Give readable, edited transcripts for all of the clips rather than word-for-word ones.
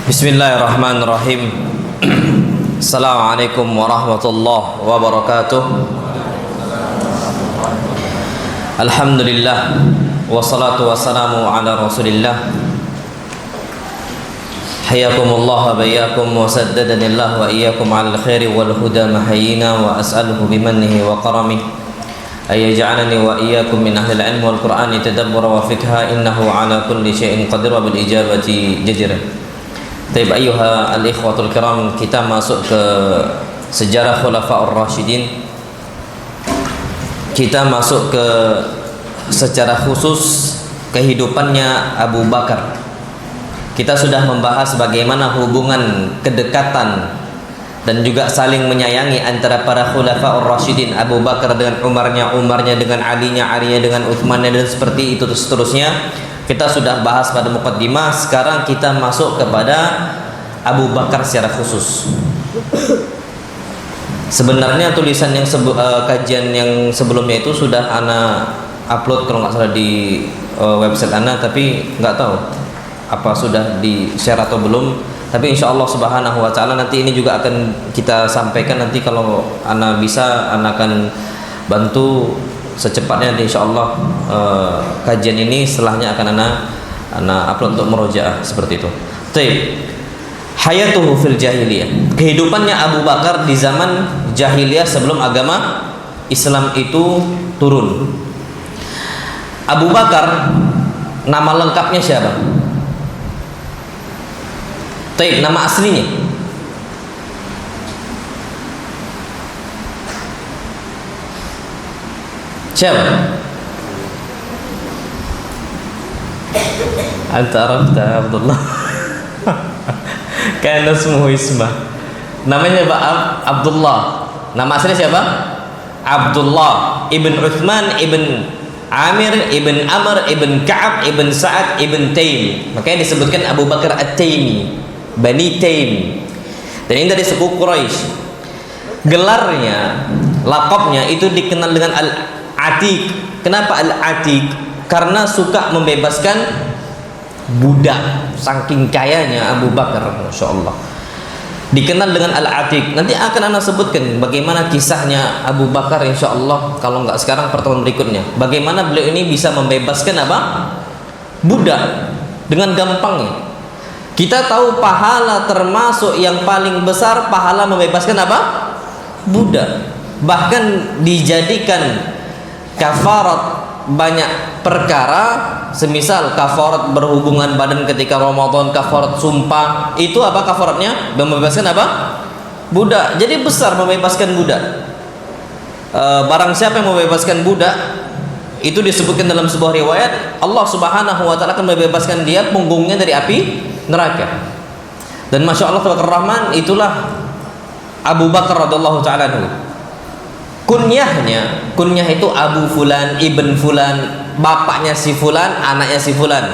Bismillahirrahmanirrahim. Assalamualaikum warahmatullahi wabarakatuh. Alhamdulillah, wassalatu wassalamu ala rasulillah. Hayakumullah wa bayyakum wa saddadanillah wa iyyakum ala alkhairi wal huda mahayina wa as'aluhu bimannihi wa karamih ayyaj'alani wa iyyakum min ahli al-ilm wal qur'ani tadabbura wa fikha innahu ala kulli syai'in qadir wa bil ijabati jadir. Baik, ayuha al-ikhwatul kiram, kita masuk ke sejarah Khulafaur Rasyidin. Kita masuk ke secara khusus kehidupannya Abu Bakar. Kita sudah membahas bagaimana hubungan kedekatan dan juga saling menyayangi antara para Khulafaur Rasyidin, Abu Bakar dengan Umarnya dengan Alinya dengan Utsmannya, dan seperti itu seterusnya. Kita sudah bahas pada muqaddimah. Sekarang kita masuk kepada Abu Bakar secara khusus. Sebenarnya tulisan yang kajian yang sebelumnya itu sudah ana upload kalau nggak salah di website ana, tapi nggak tahu apa sudah di share atau belum. Tapi insya Allah subhanahu wa ta'ala nanti ini juga akan kita sampaikan. Nanti kalau ana bisa, ana akan bantu secepatnya nanti insya Allah kajian ini setelahnya akan ana upload untuk murojaah seperti itu. Baik. Hayatuhu fil jahiliyah. Kehidupannya Abu Bakar di zaman jahiliyah sebelum agama Islam itu turun. Abu Bakar nama lengkapnya siapa? Baik, nama aslinya. Siapa? Anta arafta Abdullah. Kana ismuhu ismah. Namanya Abdullah. Nama aslinya siapa? Abdullah ibn Uthman ibn Amir ibn Amr ibn Ka'ab ibn Sa'ad ibn Taim. Makanya disebutkan Abu Bakar At-Taimi, Bani Taim. Dan ini dari suku Quraisy. Gelarnya, lakopnya itu dikenal dengan Al-Atiq. Kenapa Al-Atiq? Karena suka membebaskan budak. Saking kayanya Abu Bakar, Masya Allah, dikenal dengan Al-Atiq. Nanti akan anda sebutkan bagaimana kisahnya Abu Bakar, insya Allah kalau nggak sekarang pertemuan berikutnya. Bagaimana beliau ini bisa membebaskan apa? Budak dengan gampangnya. Kita tahu pahala termasuk yang paling besar pahala membebaskan apa? Budak. Bahkan dijadikan kafarat banyak perkara, semisal kafarat berhubungan badan ketika Ramadan, kafarat sumpah. Itu apa kafaratnya? Membebaskan apa? Budak. Jadi besar membebaskan budak. Barang siapa yang membebaskan budak, itu disebutkan dalam sebuah riwayat, Allah subhanahu wa ta'ala akan membebaskan dia punggungnya dari api neraka. Dan Masya Allah tabarakallah rahman, itulah Abu Bakar radhiyallahu ta'ala anhu. Kunyah itu Abu Fulan, Ibn Fulan, bapaknya si Fulan, anaknya si Fulan.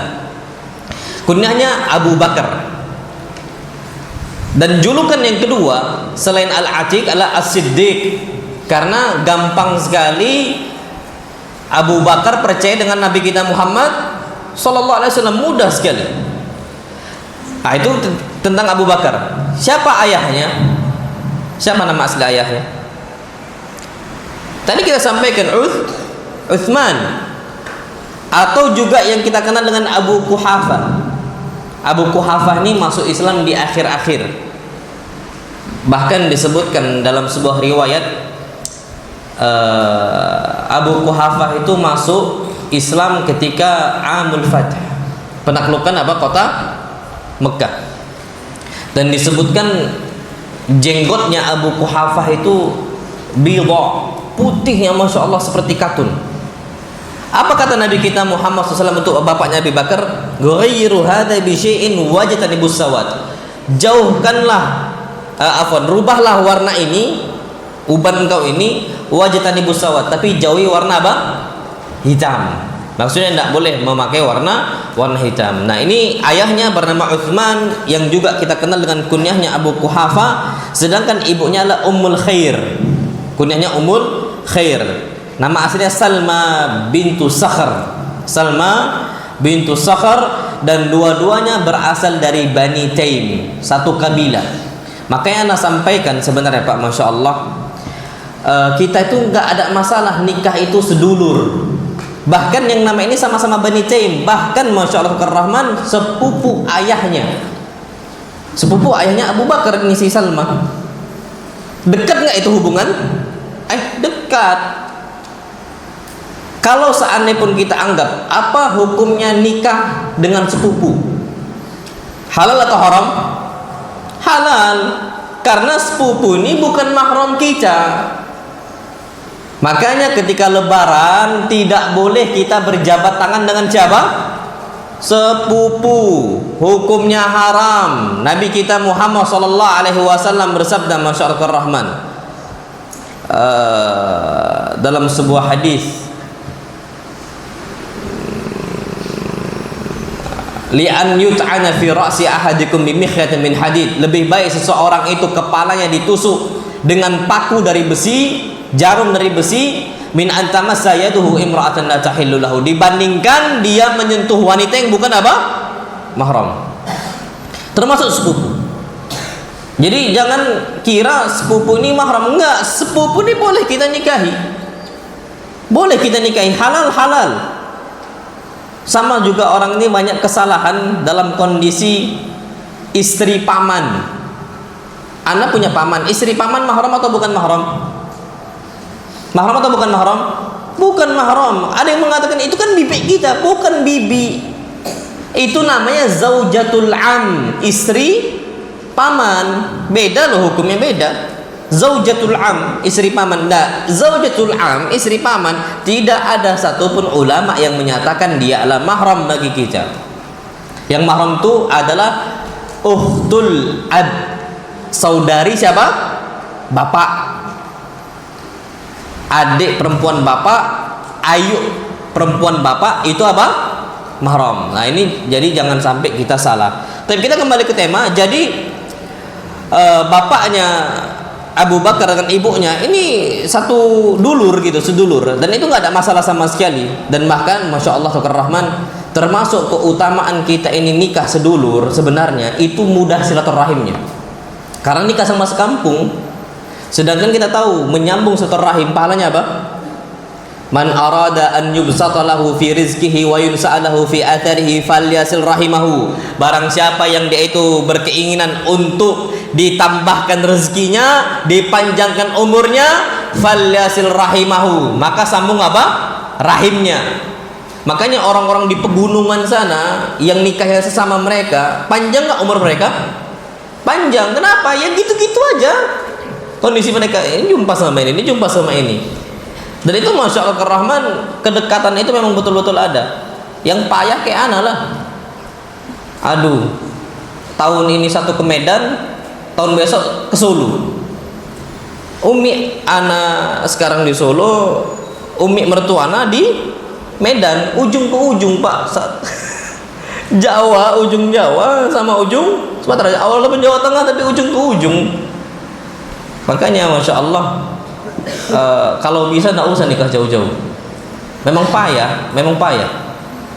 Kunyahnya Abu Bakar. Dan julukan yang kedua selain Al-Atiq adalah As-Siddiq. Karena gampang sekali Abu Bakar percaya dengan Nabi kita Muhammad sallallahu alaihi wasallam, mudah sekali. Nah, itu tentang Abu Bakar. Siapa ayahnya? Siapa nama asli ayahnya? Tadi kita sampaikan Uthman, atau juga yang kita kenal dengan Abu Quhafah. Abu Quhafah ini masuk Islam di akhir-akhir. Bahkan disebutkan dalam sebuah riwayat, Abu Quhafah itu masuk Islam ketika Amul Fath, penaklukan apa? Kota Mekah. Dan disebutkan jenggotnya Abu Quhafah itu bidha, putihnya Masya Allah seperti katun. Apa kata Nabi kita Muhammad SAW untuk bapaknya Abu Bakar? Ghayru hadza bi syai'in wajtanibus sawat. Jauhkanlah, rubahlah warna ini, uban engkau ini, wajtanibus sawat, tapi jauhi warna apa? Hitam. Maksudnya tidak boleh memakai warna hitam. Nah, ini ayahnya bernama Uthman, yang juga kita kenal dengan kunyahnya Abu Quhafah, sedangkan ibunya adalah Ummul Khair. Kunyahnya Ummul Khair. Nama aslinya Salma bintu Sakhr. Salma bintu Sakhar, dan dua-duanya berasal dari Bani Taim, satu kabilah. Makanya Anda sampaikan sebenarnya Pak, Masya Allah, kita itu nggak ada masalah nikah itu sedulur. Bahkan yang nama ini sama-sama Bani Taim, bahkan Masya Allah Rahman, sepupu ayahnya Abu Bakar ini si Salma. Dekat nggak itu hubungan? Dekat. Kalau seandainya pun kita anggap, apa hukumnya nikah dengan sepupu? Halal atau haram? Halal. Karena sepupu ini bukan mahram kita. Makanya ketika lebaran tidak boleh kita berjabat tangan dengan siapa? Sepupu. Hukumnya haram. Nabi kita Muhammad SAW bersabda, Masya Allah Rahman, dalam sebuah hadis, li'an yut'ana fi ra'si ahadikum bimikhyatin min hadid, lebih baik seseorang itu kepalanya ditusuk dengan paku dari besi, jarum dari besi, min antamassa yaduhu imra'atan la tahillu lahu, dibandingkan dia menyentuh wanita yang bukan apa? Mahram. Termasuk sepupu. Jadi jangan kira sepupu ini mahram. Enggak, sepupu ini boleh kita nikahi. Boleh kita nikahi, halal. Sama juga orang ini banyak kesalahan dalam kondisi istri paman. Anda punya paman, istri paman mahram atau bukan mahram? Mahram atau bukan mahram? Bukan mahram. Ada yang mengatakan itu kan bibi kita, bukan bibi. Itu namanya zaujatul am, istri paman. Beda loh, hukumnya beda. Zaujatul am, istri paman. Enggak, zaujatul am, istri paman, tidak ada satupun ulama yang menyatakan dia adalah mahram bagi kita. Yang mahram itu adalah ukhtul ab, saudari siapa? Bapak, adik perempuan bapak, ayu perempuan bapak, itu apa? Mahram. Nah ini jadi jangan sampai kita salah. Tapi kita kembali ke tema. Jadi bapaknya Abu Bakar dengan ibunya ini satu dulur gitu, sedulur, dan itu nggak ada masalah sama sekali. Dan bahkan Masya Allah Rahman, termasuk keutamaan kita ini nikah sedulur, sebenarnya itu mudah silaturahimnya, karena nikah sama sekampung. Sedangkan kita tahu menyambung silaturahim pahalanya apa? Man arada an yubsata lahu fi rizqihi wa yunsa'alahu fi atharihi falyasil rahimahu. Barang siapa yang dia itu berkeinginan untuk ditambahkan rezekinya, dipanjangkan umurnya, falyasil rahimahu, maka sambung apa? Rahimnya. Makanya orang-orang di pegunungan sana yang nikahnya sesama mereka, panjang nggak umur mereka? Panjang. Kenapa? Ya gitu-gitu aja kondisi mereka. Ini jumpa sama ini jumpa sama ini. Dan itu Masya Allah Rahman, kedekatan itu memang betul-betul ada. Yang payah kayak ana lah. Aduh, tahun ini satu ke Medan, tahun besok ke Solo. Umi ana sekarang di Solo, umi mertua ana di Medan, ujung ke ujung Pak. Jawa, ujung Jawa sama ujung Sumatera. Awalnya pun Jawa Tengah tapi ujung ke ujung. Makanya Masya Allah, kalau bisa nggak usah nikah jauh-jauh. Memang payah.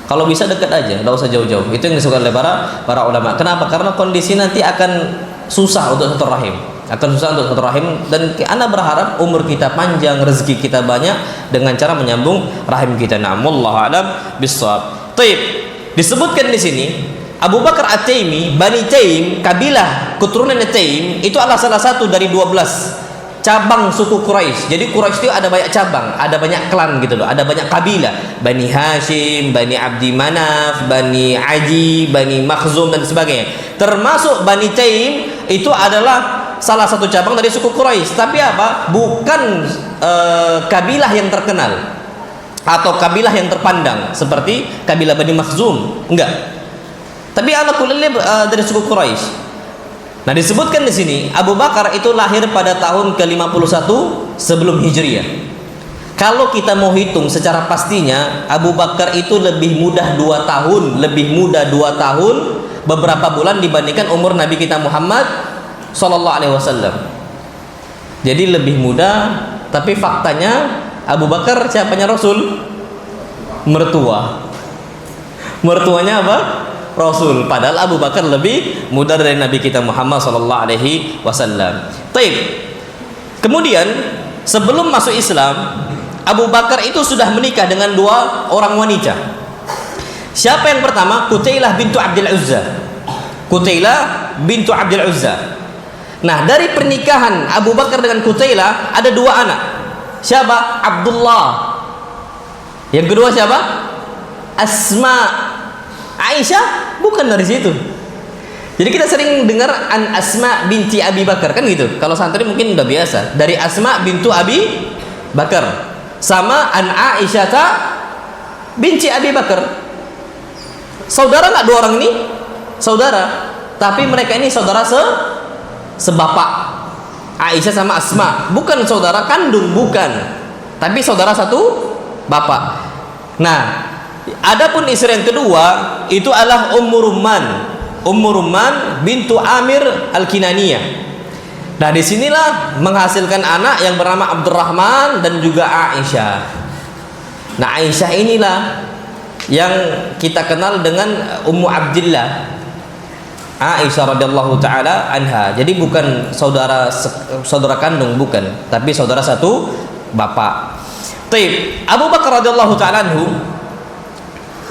Kalau bisa dekat aja, nggak usah jauh-jauh. Itu yang disukai oleh para ulama. Kenapa? Karena kondisi nanti akan susah untuk satu rahim. Dan Anda berharap umur kita panjang, rezeki kita banyak dengan cara menyambung rahim kita. Wallahu a'lam bishawab. Taib. Disebutkan di sini Abu Bakar At-Taimi, Bani Taim, kabilah keturunan Taim, itu adalah salah satu dari 12 cabang suku Quraisy. Jadi Quraisy itu ada banyak cabang, ada banyak klan gitu loh, ada banyak kabilah. Bani Hashim, Bani Abdi Manaf, Bani Adi, Bani Makhzum dan sebagainya. Termasuk Bani Taim itu adalah salah satu cabang dari suku Quraisy. Tapi apa? Bukan kabilah yang terkenal atau kabilah yang terpandang seperti kabilah Bani Makhzum, enggak. Tapi anak kulilnya dari suku Quraisy. Nah, disebutkan di sini Abu Bakar itu lahir pada tahun ke-51 sebelum Hijriah. Kalau kita mau hitung secara pastinya, Abu Bakar itu lebih muda 2 tahun beberapa bulan dibandingkan umur Nabi kita Muhammad sallallahu alaihi wasallam. Jadi lebih muda, tapi faktanya Abu Bakar siapanya Rasul? Mertua. Mertuanya apa? Rasul. Padahal Abu Bakar lebih muda dari Nabi kita Muhammad sallallahu alaihi wasallam. Taib. Kemudian sebelum masuk Islam, Abu Bakar itu sudah menikah dengan 2 orang wanita. Siapa yang pertama? Qutailah bintu Abdul Uzza. Qutailah bintu Abdul Uzza. Nah, dari pernikahan Abu Bakar dengan Qutailah ada 2 anak. Siapa? Abdullah. Yang kedua siapa? Asma. Aisyah bukan dari situ. Jadi kita sering dengar an Asma binti Abi Bakar, kan gitu. Kalau santri mungkin udah biasa. Dari Asma bintu Abi Bakar sama an Aisyah binti Abi Bakar. Saudara nggak 2 orang ini? Saudara. Tapi mereka ini saudara sebapak. Aisyah sama Asma bukan saudara kandung, bukan. Tapi saudara satu bapak. Nah, adapun istri yang kedua itu adalah Ummu Rumman bintu Amir Al-Kinaniyah. Nah, disinilah menghasilkan anak yang bernama Abdurrahman dan juga Aisyah. Nah, Aisyah inilah yang kita kenal dengan Ummu Abdillah, Aisyah radhiyallahu taala anha. Jadi bukan saudara kandung, bukan, tapi saudara satu bapak. Taib. Abu Bakar radhiyallahu taala anhu,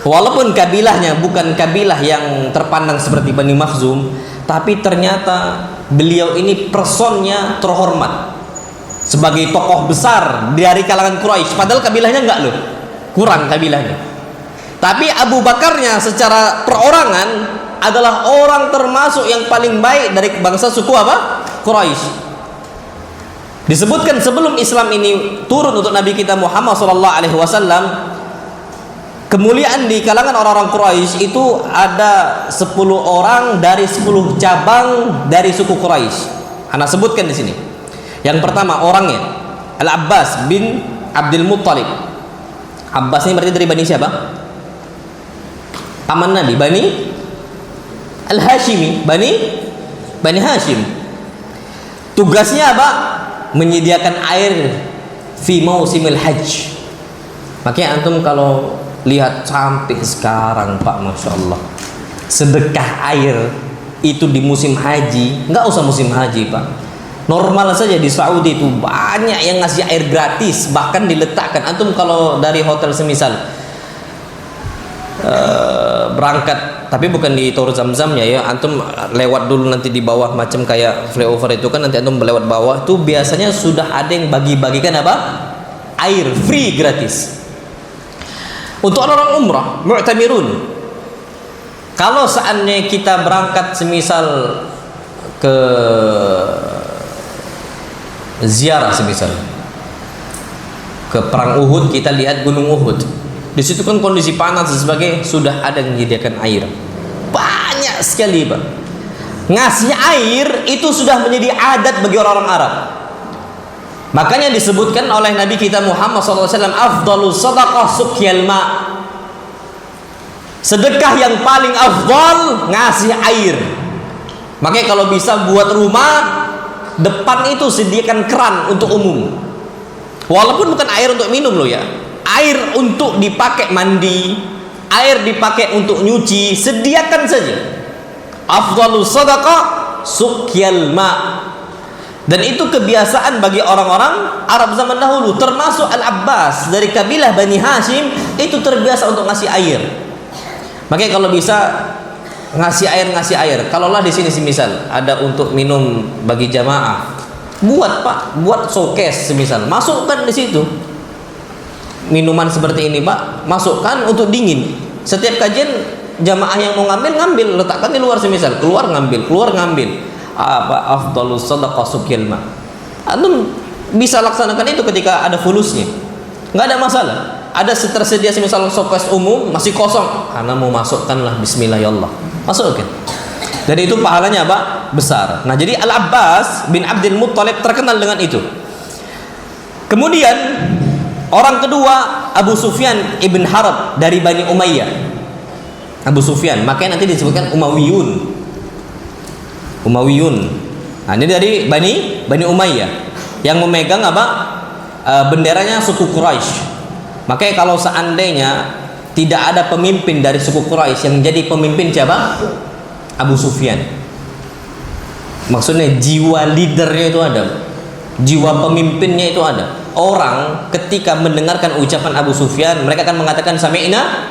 walaupun kabilahnya bukan kabilah yang terpandang seperti Bani Makhzum, tapi ternyata beliau ini personnya terhormat sebagai tokoh besar dari kalangan Quraisy. Padahal kabilahnya enggak loh, kurang kabilahnya. Tapi Abu Bakarnya secara perorangan adalah orang termasuk yang paling baik dari bangsa suku apa? Quraisy. Disebutkan sebelum Islam ini turun untuk Nabi kita Muhammad SAW, kemuliaan di kalangan orang-orang Quraisy itu ada 10 orang dari 10 cabang dari suku Quraisy. Anak sebutkan di sini. Yang pertama orangnya Al-Abbas bin Abdul Muttalib. Abbas ini berarti dari Bani siapa? Paman Nabi, Bani Al-Hashimi, Bani Hashim. Tugasnya apa? Menyediakan air fi mausimil hajj. Makanya antum kalau lihat sampai sekarang Pak, Masya Allah, sedekah air itu di musim haji, nggak usah musim haji Pak, normal saja di Saudi itu banyak yang ngasih air gratis, bahkan diletakkan. Antum kalau dari hotel semisal berangkat, tapi bukan di Tor Zamzamnya ya, antum lewat dulu nanti di bawah macam kayak flyover itu kan, nanti antum lewat bawah itu biasanya sudah ada yang bagi-bagikan apa? Air free gratis. Untuk orang-orang umrah, mu'tamirun, kalau seandainya kita berangkat semisal ke ziarah, semisal ke perang Uhud, kita lihat gunung Uhud, di situ kan kondisi panas dan sebagainya, sudah ada yang menyediakan air banyak sekali Pak. Ngasih air itu sudah menjadi adat bagi orang-orang Arab. Makanya disebutkan oleh Nabi kita Muhammad SAW, afdalus sadaqah suqyal ma. Sedekah yang paling afdal ngasih air. Makanya kalau bisa buat rumah depan itu sediakan keran untuk umum. Walaupun bukan air untuk minum loh ya, air untuk dipakai mandi, air dipakai untuk nyuci, sediakan saja. Afdalus sadaqah suqyal ma. Dan itu kebiasaan bagi orang-orang Arab zaman dahulu, termasuk Al-Abbas dari kabilah Bani Hashim, itu terbiasa untuk ngasih air. Makanya kalau bisa ngasih air. Kalaulah di sini semisal ada untuk minum bagi jamaah, buat Pak, buat showcase semisal, masukkan di situ minuman seperti ini Pak, masukkan untuk dingin. Setiap kajian jamaah yang mau ngambil, letakkan di luar semisal, keluar ngambil. Apa afdalus sadaqah suqyal ma. Antum bisa laksanakan itu ketika ada fulusnya, nggak ada masalah. Ada tersedia semisal showcase umum masih kosong, karena mau masukkanlah bismillah ya Allah, masukkan. Dan itu pahalanya apa? Besar. Nah, jadi Al-Abbas bin Abdul Muttalib terkenal dengan itu. Kemudian orang kedua Abu Sufyan ibn Harb dari Bani Umayyah. Abu Sufyan, makanya nanti disebutkan Umayyun. Nah, ini dari Bani Umayyah yang memegang apa? Benderanya suku Quraisy. Makanya kalau seandainya tidak ada pemimpin dari suku Quraisy yang jadi pemimpin siapa? Abu Sufyan. Maksudnya jiwa leadernya itu ada, jiwa pemimpinnya itu ada. Orang ketika mendengarkan ucapan Abu Sufyan, mereka akan mengatakan sami'na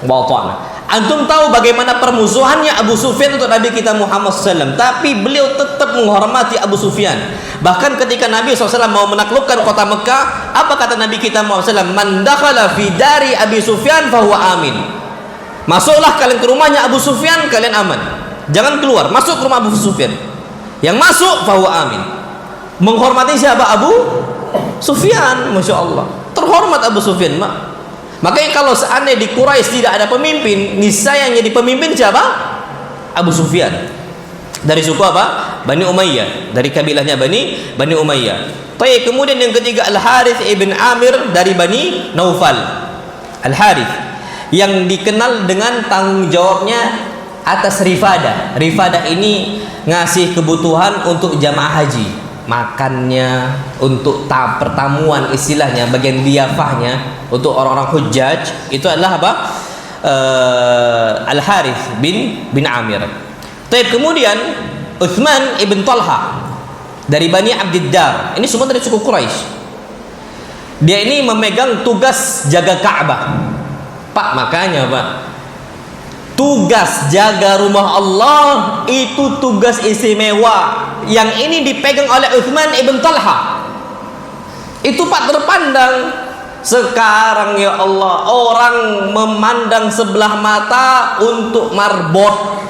wa ata'na. Antum tahu bagaimana permusuhannya Abu Sufyan untuk Nabi kita Muhammad SAW, tapi beliau tetap menghormati Abu Sufyan. Bahkan ketika Nabi SAW mau menaklukkan kota Mekah, apa kata Nabi kita Muhammad SAW? Man dakhala fi dari Abi Sufyan fahuwa amin. Masuklah kalian ke rumahnya Abu Sufyan, kalian aman. Jangan keluar, masuk ke rumah Abu Sufyan. Yang masuk fahuwa amin. Menghormati siapa? Abu Sufyan. Masya Allah, terhormat Abu Sufyan, Mak. Makanya kalau seandainya di Quraisy tidak ada pemimpin, niscaya yang jadi pemimpin siapa? Abu Sufyan. Dari suku apa? Bani Umayyah. Dari kabilahnya Bani Umayyah. Baik, kemudian yang ketiga Al-Harith ibn Amir dari Bani Naufal. Al-Harith yang dikenal dengan tanggung jawabnya atas rifadah. Rifadah ini ngasih kebutuhan untuk jamaah haji, makannya, untuk pertamuan istilahnya, bagian diafahnya untuk orang-orang hujjaj, itu adalah apa? Al-Harith bin Amir. Kemudian Uthman ibn Talha dari Bani Abdiddar. Ini semua dari suku Quraisy. Dia ini memegang tugas jaga Ka'bah. Pak, makanya Pak, tugas jaga rumah Allah itu tugas istimewa. Yang ini dipegang oleh Uthman ibn Talha. Itu Pak terpandang. Sekarang ya Allah, orang memandang sebelah mata untuk marbot.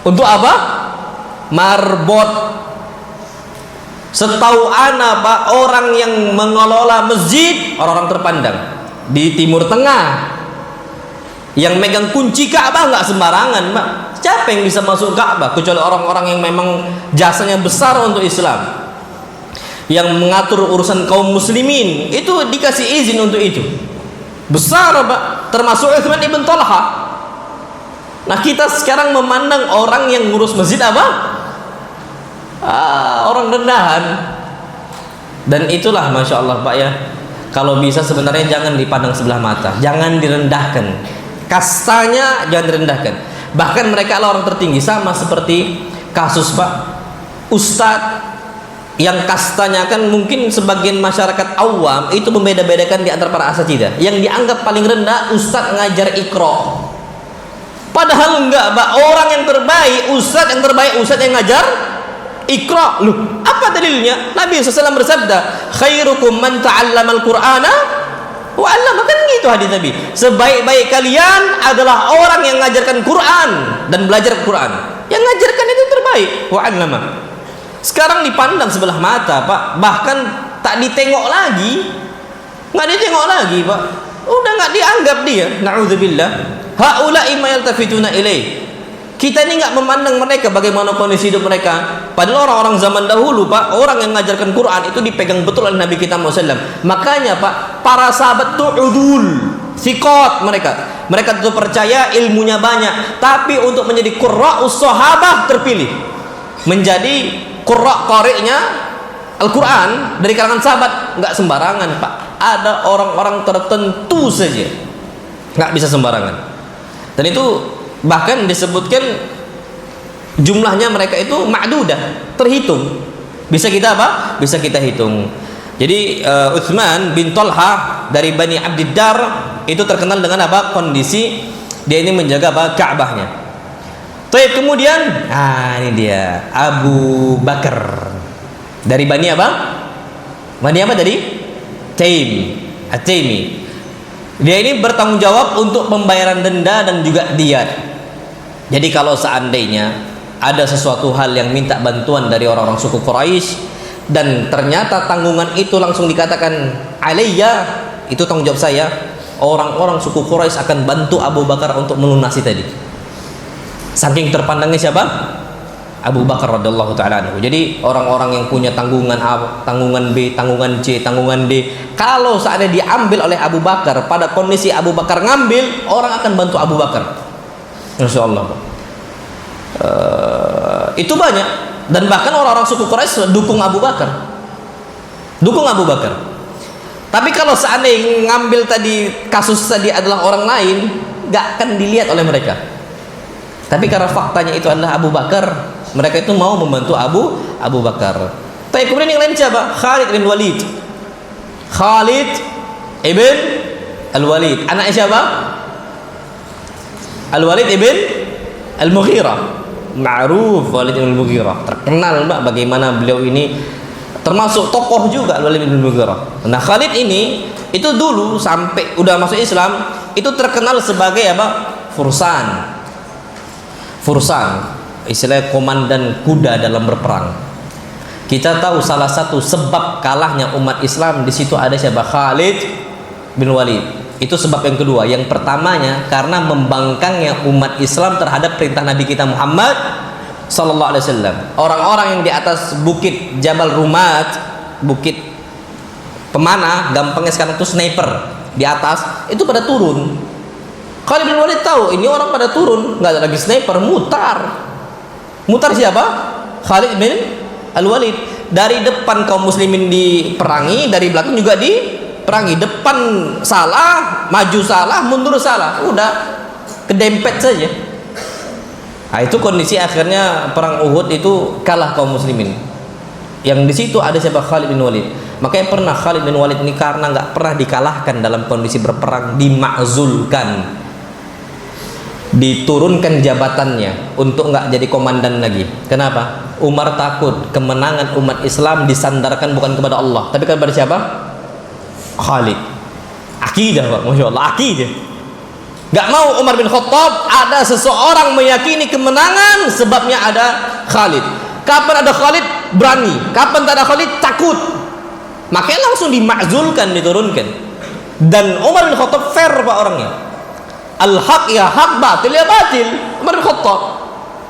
Untuk apa? Marbot. Setahu ana Pak, orang yang mengelola masjid, orang-orang terpandang di Timur Tengah. Yang megang kunci Ka'bah nggak sembarangan, Pak. Siapa yang bisa masuk Ka'bah kecuali orang-orang yang memang jasanya besar untuk Islam, yang mengatur urusan kaum muslimin, itu dikasih izin untuk itu. Besar Pak, termasuk Uthman ibn Talha. Nah, kita sekarang memandang orang yang ngurus masjid apa? Orang rendahan. Dan itulah Masya Allah Pak ya, kalau bisa sebenarnya jangan dipandang sebelah mata, jangan direndahkan. Kastanya jangan direndahkan. Bahkan mereka adalah orang tertinggi. Sama seperti kasus Pak Ustadz yang kastanya kan mungkin sebagian masyarakat awam itu membeda-bedakan di antara para asatidzah. Yang dianggap paling rendah Ustadz ngajar Iqra. Padahal enggak Pak, orang yang terbaik, Ustadz yang terbaik, Ustadz yang ngajar Iqra. Loh, apa dalilnya? Nabi SAW bersabda, khairukum man ta'allamal Qur'ana wa 'allama. Kan gitu hadis Nabi. Sebaik-baik kalian adalah orang yang mengajarkan Quran dan belajar Quran. Yang mengajarkan itu terbaik, wa 'allama. Sekarang dipandang sebelah mata Pak, bahkan tak ditengok lagi, nggak ditengok lagi Pak, udah nggak dianggap dia. Na'udzubillah. Haula'i ma yaltafituna ilaih. Kita ini nggak memandang mereka bagaimana kondisi hidup mereka. Padahal orang-orang zaman dahulu Pak, orang yang mengajarkan Quran itu dipegang betul oleh Nabi kita Muhammad SAW. Makanya Pak, para sahabat itu udul, thiqat mereka itu percaya, ilmunya banyak, tapi untuk menjadi qurra'us sahabah terpilih, menjadi qurra' qari'nya Al-Quran dari kalangan sahabat nggak sembarangan Pak. Ada orang-orang tertentu saja, nggak bisa sembarangan. Dan itu bahkan disebutkan jumlahnya mereka itu ma'dudah, terhitung. Bisa kita apa? Bisa kita hitung. Jadi Uthman bin Talha dari Bani Abdiddar itu terkenal dengan apa? Kondisi dia ini menjaga apa? Ka'bahnya. Kemudian, ini dia Abu Bakar dari Bani apa? Bani apa tadi? Taim, At-Taimi. Dia ini bertanggung jawab untuk pembayaran denda dan juga diyat. Jadi kalau seandainya ada sesuatu hal yang minta bantuan dari orang-orang suku Quraisy dan ternyata tanggungan itu langsung dikatakan alayya, itu tanggung jawab saya, orang-orang suku Quraisy akan bantu Abu Bakar untuk melunasi tadi. Saking terpandangnya siapa? Abu Bakar radhiyallahu taala anhu. Jadi orang-orang yang punya tanggungan A, tanggungan B, tanggungan C, tanggungan D, kalau seandainya diambil oleh Abu Bakar, pada kondisi Abu Bakar ngambil, orang akan bantu Abu Bakar. Insyaallah. Itu banyak, dan bahkan orang-orang suku Quraisy dukung Abu Bakar. Dukung Abu Bakar. Tapi kalau seandainya ngambil tadi kasus tadi adalah orang lain, gak akan dilihat oleh mereka. Tapi karena faktanya itu adalah Abu Bakar, mereka itu mau membantu Abu Bakar. Tapi kemudian yang lain siapa? Khalid bin Walid. Khalid ibn Al-Walid. Anaknya siapa? Al-Walid ibn Al-Mughirah. Ma'ruf Walid ibn Al-Mughirah. Terkenal Mbak bagaimana beliau ini termasuk tokoh juga Walid ibn Al-Mughirah. Nah, Khalid ini itu dulu sampai udah masuk Islam itu terkenal sebagai apa? Fursan. Istilah komandan kuda dalam berperang. Kita tahu salah satu sebab kalahnya umat Islam di situ ada siapa? Khalid bin Walid. Itu sebab yang kedua. Yang pertamanya karena membangkangnya umat Islam terhadap perintah Nabi kita Muhammad sallallahu alaihi wasallam. Orang-orang yang di atas bukit Jabal Rumat, bukit pemanah, gampangnya sekarang itu sniper di atas, itu pada turun. Khalid bin Walid tahu ini orang pada turun, nggak ada lagi sniper, mutar siapa? Khalid bin Al-Walid. Dari depan kaum muslimin diperangi, dari belakang juga diperangi. Depan salah, maju salah, mundur salah, udah kedempet saja. Nah, itu kondisi akhirnya perang Uhud itu kalah kaum muslimin. Yang di situ ada siapa? Khalid bin Walid. Makanya pernah Khalid bin Walid ini karena nggak pernah dikalahkan dalam kondisi berperang, dimakzulkan, diturunkan jabatannya untuk nggak jadi komandan lagi. Kenapa? Umar takut kemenangan umat Islam disandarkan bukan kepada Allah, tapi kepada siapa? Khalid. Akidah Pak, Masya Allah, akidah. Gak mau Umar bin Khattab ada seseorang meyakini kemenangan sebabnya ada Khalid. Kapan ada Khalid berani, kapan tak ada Khalid takut. Makanya langsung dimakzulkan, diturunkan. Dan Umar bin Khattab fair Pak orangnya. Al-haq ya hak, batil ya batil. Umar bin Khattab.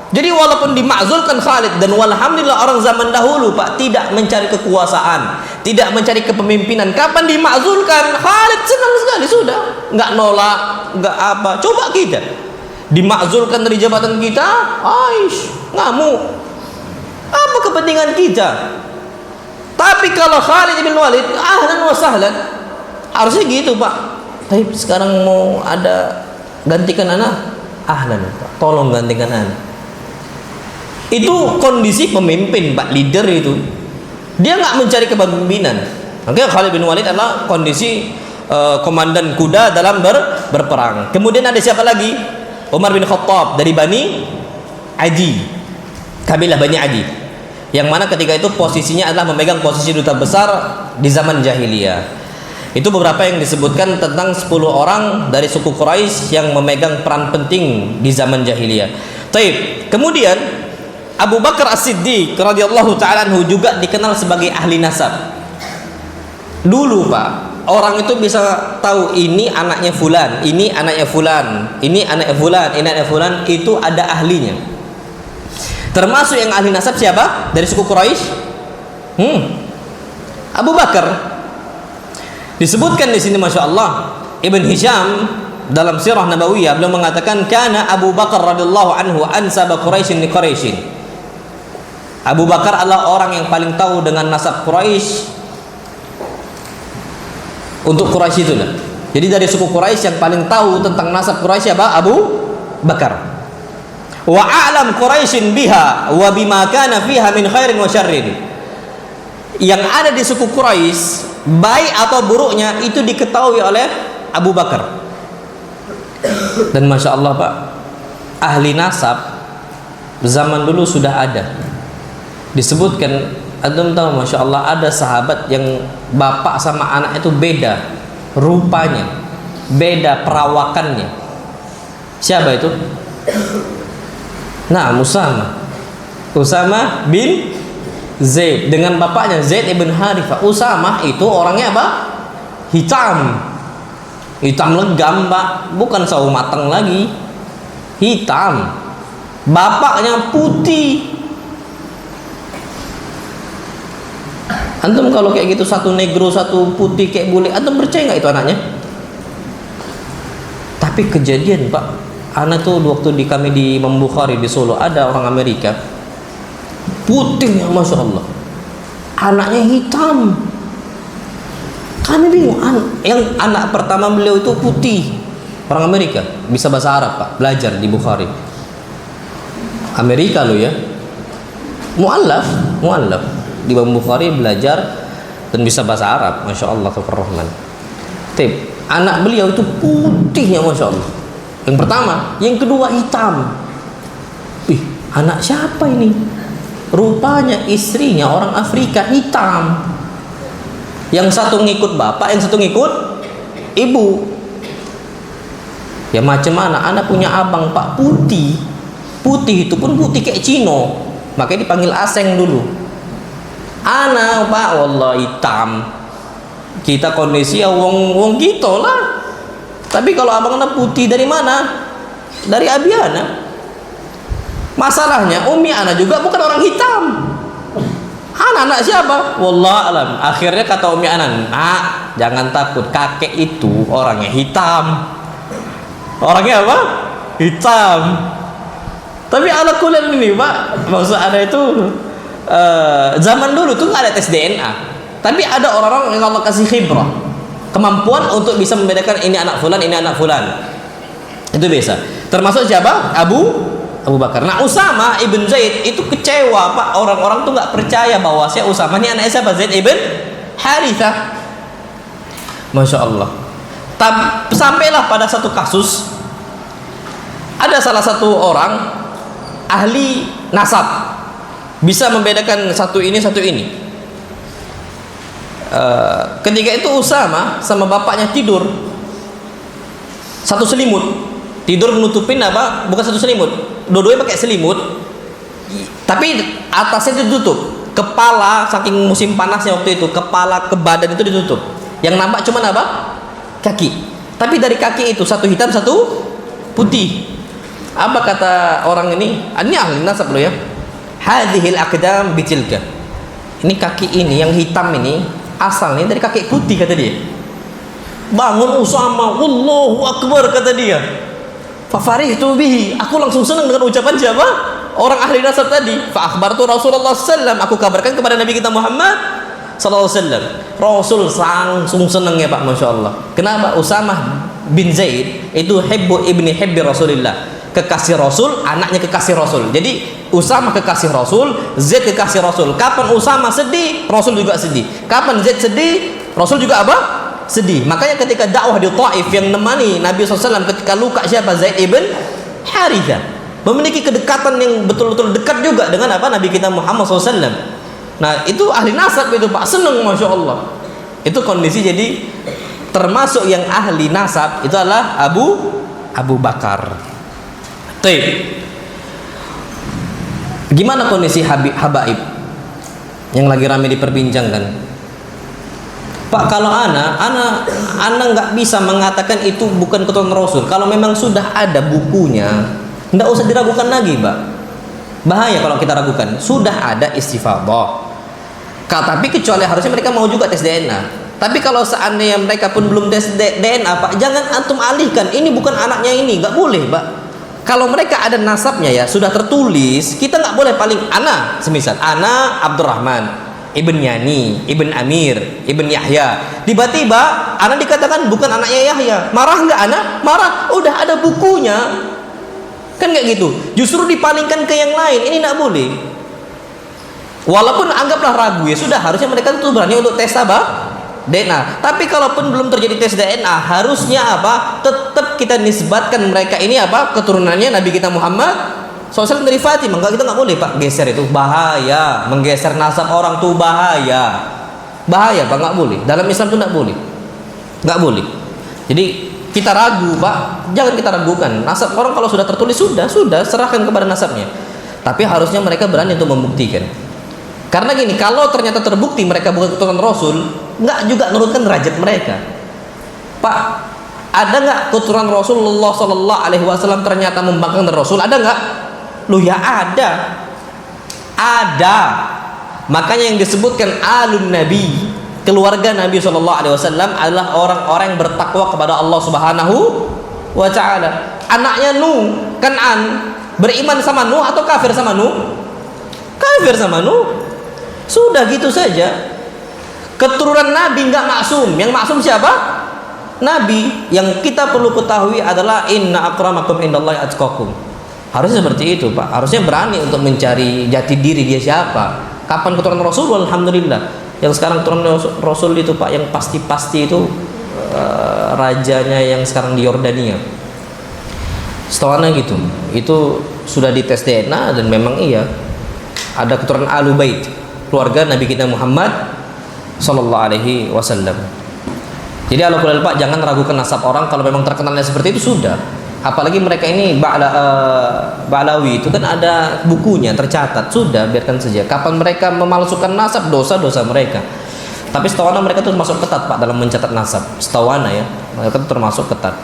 Jadi walaupun dimakzulkan Khalid, dan walhamdulillah orang zaman dahulu Pak tidak mencari kekuasaan, tidak mencari kepemimpinan. Kapan dimakzulkan Khalid senang sekali, sudah nggak nolak, nggak apa. Coba kita dimakzulkan dari jabatan kita, aish, ngamuk. Apa kepentingan kita? Tapi kalau Khalid bin Walid, ahlan wa sahlan, harusnya gitu Pak. Tapi sekarang mau ada gantikan anak, ahlan Pak, tolong gantikan anak. Itu kondisi pemimpin Pak, leader itu dia nggak mencari kepemimpinan. Makanya Khalid bin Walid adalah kondisi komandan kuda dalam berperang. Kemudian ada siapa lagi? Umar bin Khattab dari Bani Adi, kabilah Bani Adi, yang mana ketika itu posisinya adalah memegang posisi duta besar di zaman jahiliyah. Itu beberapa yang disebutkan tentang 10 orang dari suku Quraisy yang memegang peran penting di zaman jahiliyah. Taib. Kemudian Abu Bakar As-Siddiq radhiyallahu ta'ala anhu juga dikenal sebagai ahli nasab. Dulu Pak, orang itu bisa tahu ini anaknya fulan, ini anaknya fulan, ini anaknya fulan, ini anaknya fulan, itu ada ahlinya. Termasuk yang ahli nasab siapa? Dari suku Quraisy? Abu Bakar. Disebutkan di sini Masya Allah, Ibn Hisham dalam sirah Nabawiyah beliau mengatakan kana Abu Bakar radhiyallahu anhu ansaba Quraisyin li Quraisyin. Abu Bakar adalah orang yang paling tahu dengan nasab Quraisy untuk Quraisy itu lah. Jadi dari suku Quraisy yang paling tahu tentang nasab Quraisy apa? Abu Bakar. Wa a'lam Quraisyin biha wa bima kana fiha min khairin wa syarrin. Yang ada di suku Quraisy baik atau buruknya itu diketahui oleh Abu Bakar. Dan Masya Allah Pak, ahli nasab zaman dulu sudah ada. Disebutkan, antum tahu Masya Allah, ada sahabat yang bapak sama anak itu beda rupanya, beda perawakannya. Siapa itu? Nah, Usama bin Zaid dengan bapaknya Zaid ibn Harithah. Usama itu orangnya apa? Hitam legam Pak, bukan sawo matang lagi, hitam. Bapaknya putih. Antum kalau kayak gitu, satu negro satu putih kayak bule, antum percaya nggak itu anaknya? Tapi kejadian Pak, anak tuh waktu kami di Imam Bukhari di Solo, ada orang Amerika putih ya Masya Allah, anaknya hitam. Kami bingung. Yang anak pertama beliau itu putih, orang Amerika, bisa bahasa Arab Pak, belajar di Bukhari. Amerika loh ya, mu'allaf di Bukhari belajar dan bisa bahasa Arab, masya Allah, Rahman. Anak beliau itu putihnya, masya Allah. Yang pertama, yang kedua hitam. Anak siapa ini? Rupanya istrinya orang Afrika, hitam. Yang satu ngikut bapak, yang satu ngikut ibu. Ya macam mana? Anak punya abang Pak putih. Putih itu pun putih kayak Cino. Makanya dipanggil Aseng dulu. Anak Pak wallah hitam. Kita kondisi ya wong gitu lah. Tapi kalau abang anak putih dari mana? Dari Abiana. Masalahnya Umi Ana juga bukan orang hitam. Anak siapa? Wallah alam. Akhirnya kata Umi Ana, "Nak, jangan takut, kakek itu orangnya hitam." Orangnya apa? Hitam. Tapi ala kuliah ini Pak, maksud ada itu zaman dulu tuh nggak ada tes DNA. Tapi ada orang-orang yang Allah kasih khibrah, kemampuan untuk bisa membedakan ini anak fulan, ini anak fulan. Itu biasa. Termasuk siapa? Abu Bakar. Nah, Usama ibn Zaid itu kecewa Pak, orang-orang tuh nggak percaya bahwa saya Usama ini anaknya siapa? Zaid ibn Harithah. Masya Allah. Sampailah pada satu kasus, ada salah satu orang ahli nasab, bisa membedakan satu ini satu ini. Ketika itu Usama sama bapaknya tidur satu selimut, tidur menutupin apa? Bukan satu selimut, dua-duanya pakai selimut, tapi atasnya ditutup. Kepala, saking musim panasnya waktu itu, kepala ke badan itu ditutup. Yang nampak cuma apa? Kaki. Tapi dari kaki itu satu hitam satu putih. Apa kata orang ini? Ini ahli nasab loh ya. Hadhil aqdam bitilka. Ini kaki ini yang hitam ini asalnya dari kaki putih kata dia. Bangun Usama, Allahu Akbar kata dia. Fafarihtu bihi. Aku langsung senang dengan ucapan siapa? Orang ahli nasab tadi. Fa akhbartu Rasulullah sallam. Aku kabarkan kepada Nabi kita Muhammad sallallahu alaihi wasallam. Rasul langsung senang ya Pak, masya Allah. Kenapa? Usama bin Zaid itu hibbu ibni hibbi Rasulillah. Kekasih Rasul, anaknya kekasih Rasul. Jadi Usama kekasih Rasul, Zaid kekasih Rasul. Kapan Usama sedih, Rasul juga sedih. Kapan Zaid sedih, Rasul juga apa? Sedih. Makanya ketika dakwah di Taif yang nemani Nabi SAW ketika luka siapa? Zaid ibn Harithah. Memiliki kedekatan yang betul-betul dekat juga dengan apa? Nabi kita Muhammad SAW. Nah itu ahli nasab itu Pak, seneng masya Allah. Itu kondisi. Jadi termasuk yang ahli nasab itu adalah Abu Bakar. Taib. Gimana kondisi habaib yang lagi ramai diperbincangkan? Pak, kalau ana nggak bisa mengatakan itu bukan keturunan Rasul. Kalau memang sudah ada bukunya, nggak usah diragukan lagi, Pak. Bahaya kalau kita ragukan. Sudah ada istifadah. Tapi kecuali harusnya mereka mau juga tes DNA. Tapi kalau seandainya mereka pun belum tes DNA, Pak, jangan antum alihkan. Ini bukan anaknya ini, nggak boleh, Pak. Kalau mereka ada nasabnya ya, sudah tertulis, kita nggak boleh paling ana, semisal ana Abdurrahman, Ibn Yani, Ibn Amir, Ibn Yahya. Tiba-tiba anak dikatakan bukan anaknya Yahya. Marah nggak anak? Marah. Udah ada bukunya. Kan nggak gitu. Justru dipalingkan ke yang lain. Ini nggak boleh. Walaupun anggaplah ragu ya, sudah harusnya mereka itu berani untuk tes apa? DNA. Tapi kalaupun belum terjadi tes DNA, harusnya apa? Tetap kita nisbatkan mereka ini apa? Keturunannya Nabi kita Muhammad SAW dari Fatimah. Enggak, kita nggak boleh Pak geser, itu bahaya. Menggeser nasab orang tuh bahaya. Bahaya Pak, nggak boleh. Dalam Islam tuh nggak boleh. Nggak boleh. Jadi kita ragu Pak, jangan kita ragukan. Nasab orang kalau sudah tertulis sudah serahkan kepada nasabnya. Tapi harusnya mereka berani untuk membuktikan. Karena gini, kalau ternyata terbukti mereka bukan keturunan Rasul, nggak juga menurunkan derajat mereka. Pak, ada nggak keturunan Rasulullah Sallallahu Alaihi Wasallam ternyata membangkang dari Rasul? Ada nggak? Loh ya ada. Makanya yang disebutkan alun Nabi, keluarga Nabi Sallallahu Alaihi Wasallam adalah orang-orang yang bertakwa kepada Allah Subhanahu Wa Taala. Anaknya Nuh, Kan'an, beriman sama Nuh atau kafir sama Nuh? Kafir sama Nuh. Sudah gitu saja. Keturunan Nabi nggak maksum. Yang maksum siapa? Nabi. Yang kita perlu ketahui adalah inna akramakum indallahi atqakum. Harusnya seperti itu, Pak. Harusnya berani untuk mencari jati diri dia siapa. Kapan keturunan Rasul? Alhamdulillah. Yang sekarang keturunan Rasul itu, Pak, yang pasti-pasti itu rajanya yang sekarang di Yordania. Setahunya gitu. Itu sudah dites DNA dan memang iya. Ada keturunan Ahlul Bait, keluarga Nabi kita Muhammad sallallahu alaihi wasallam. Jadi alhamdulillah, Pak, jangan ragukan nasab orang kalau memang terkenalnya seperti itu sudah. Apalagi mereka ini Ba'lawi itu kan ada bukunya tercatat, sudah biarkan saja. Kapan mereka memalsukan nasab, dosa-dosa mereka. Tapi setawana mereka itu termasuk ketat, Pak, dalam mencatat nasab. Setawana ya, mereka itu termasuk ketat.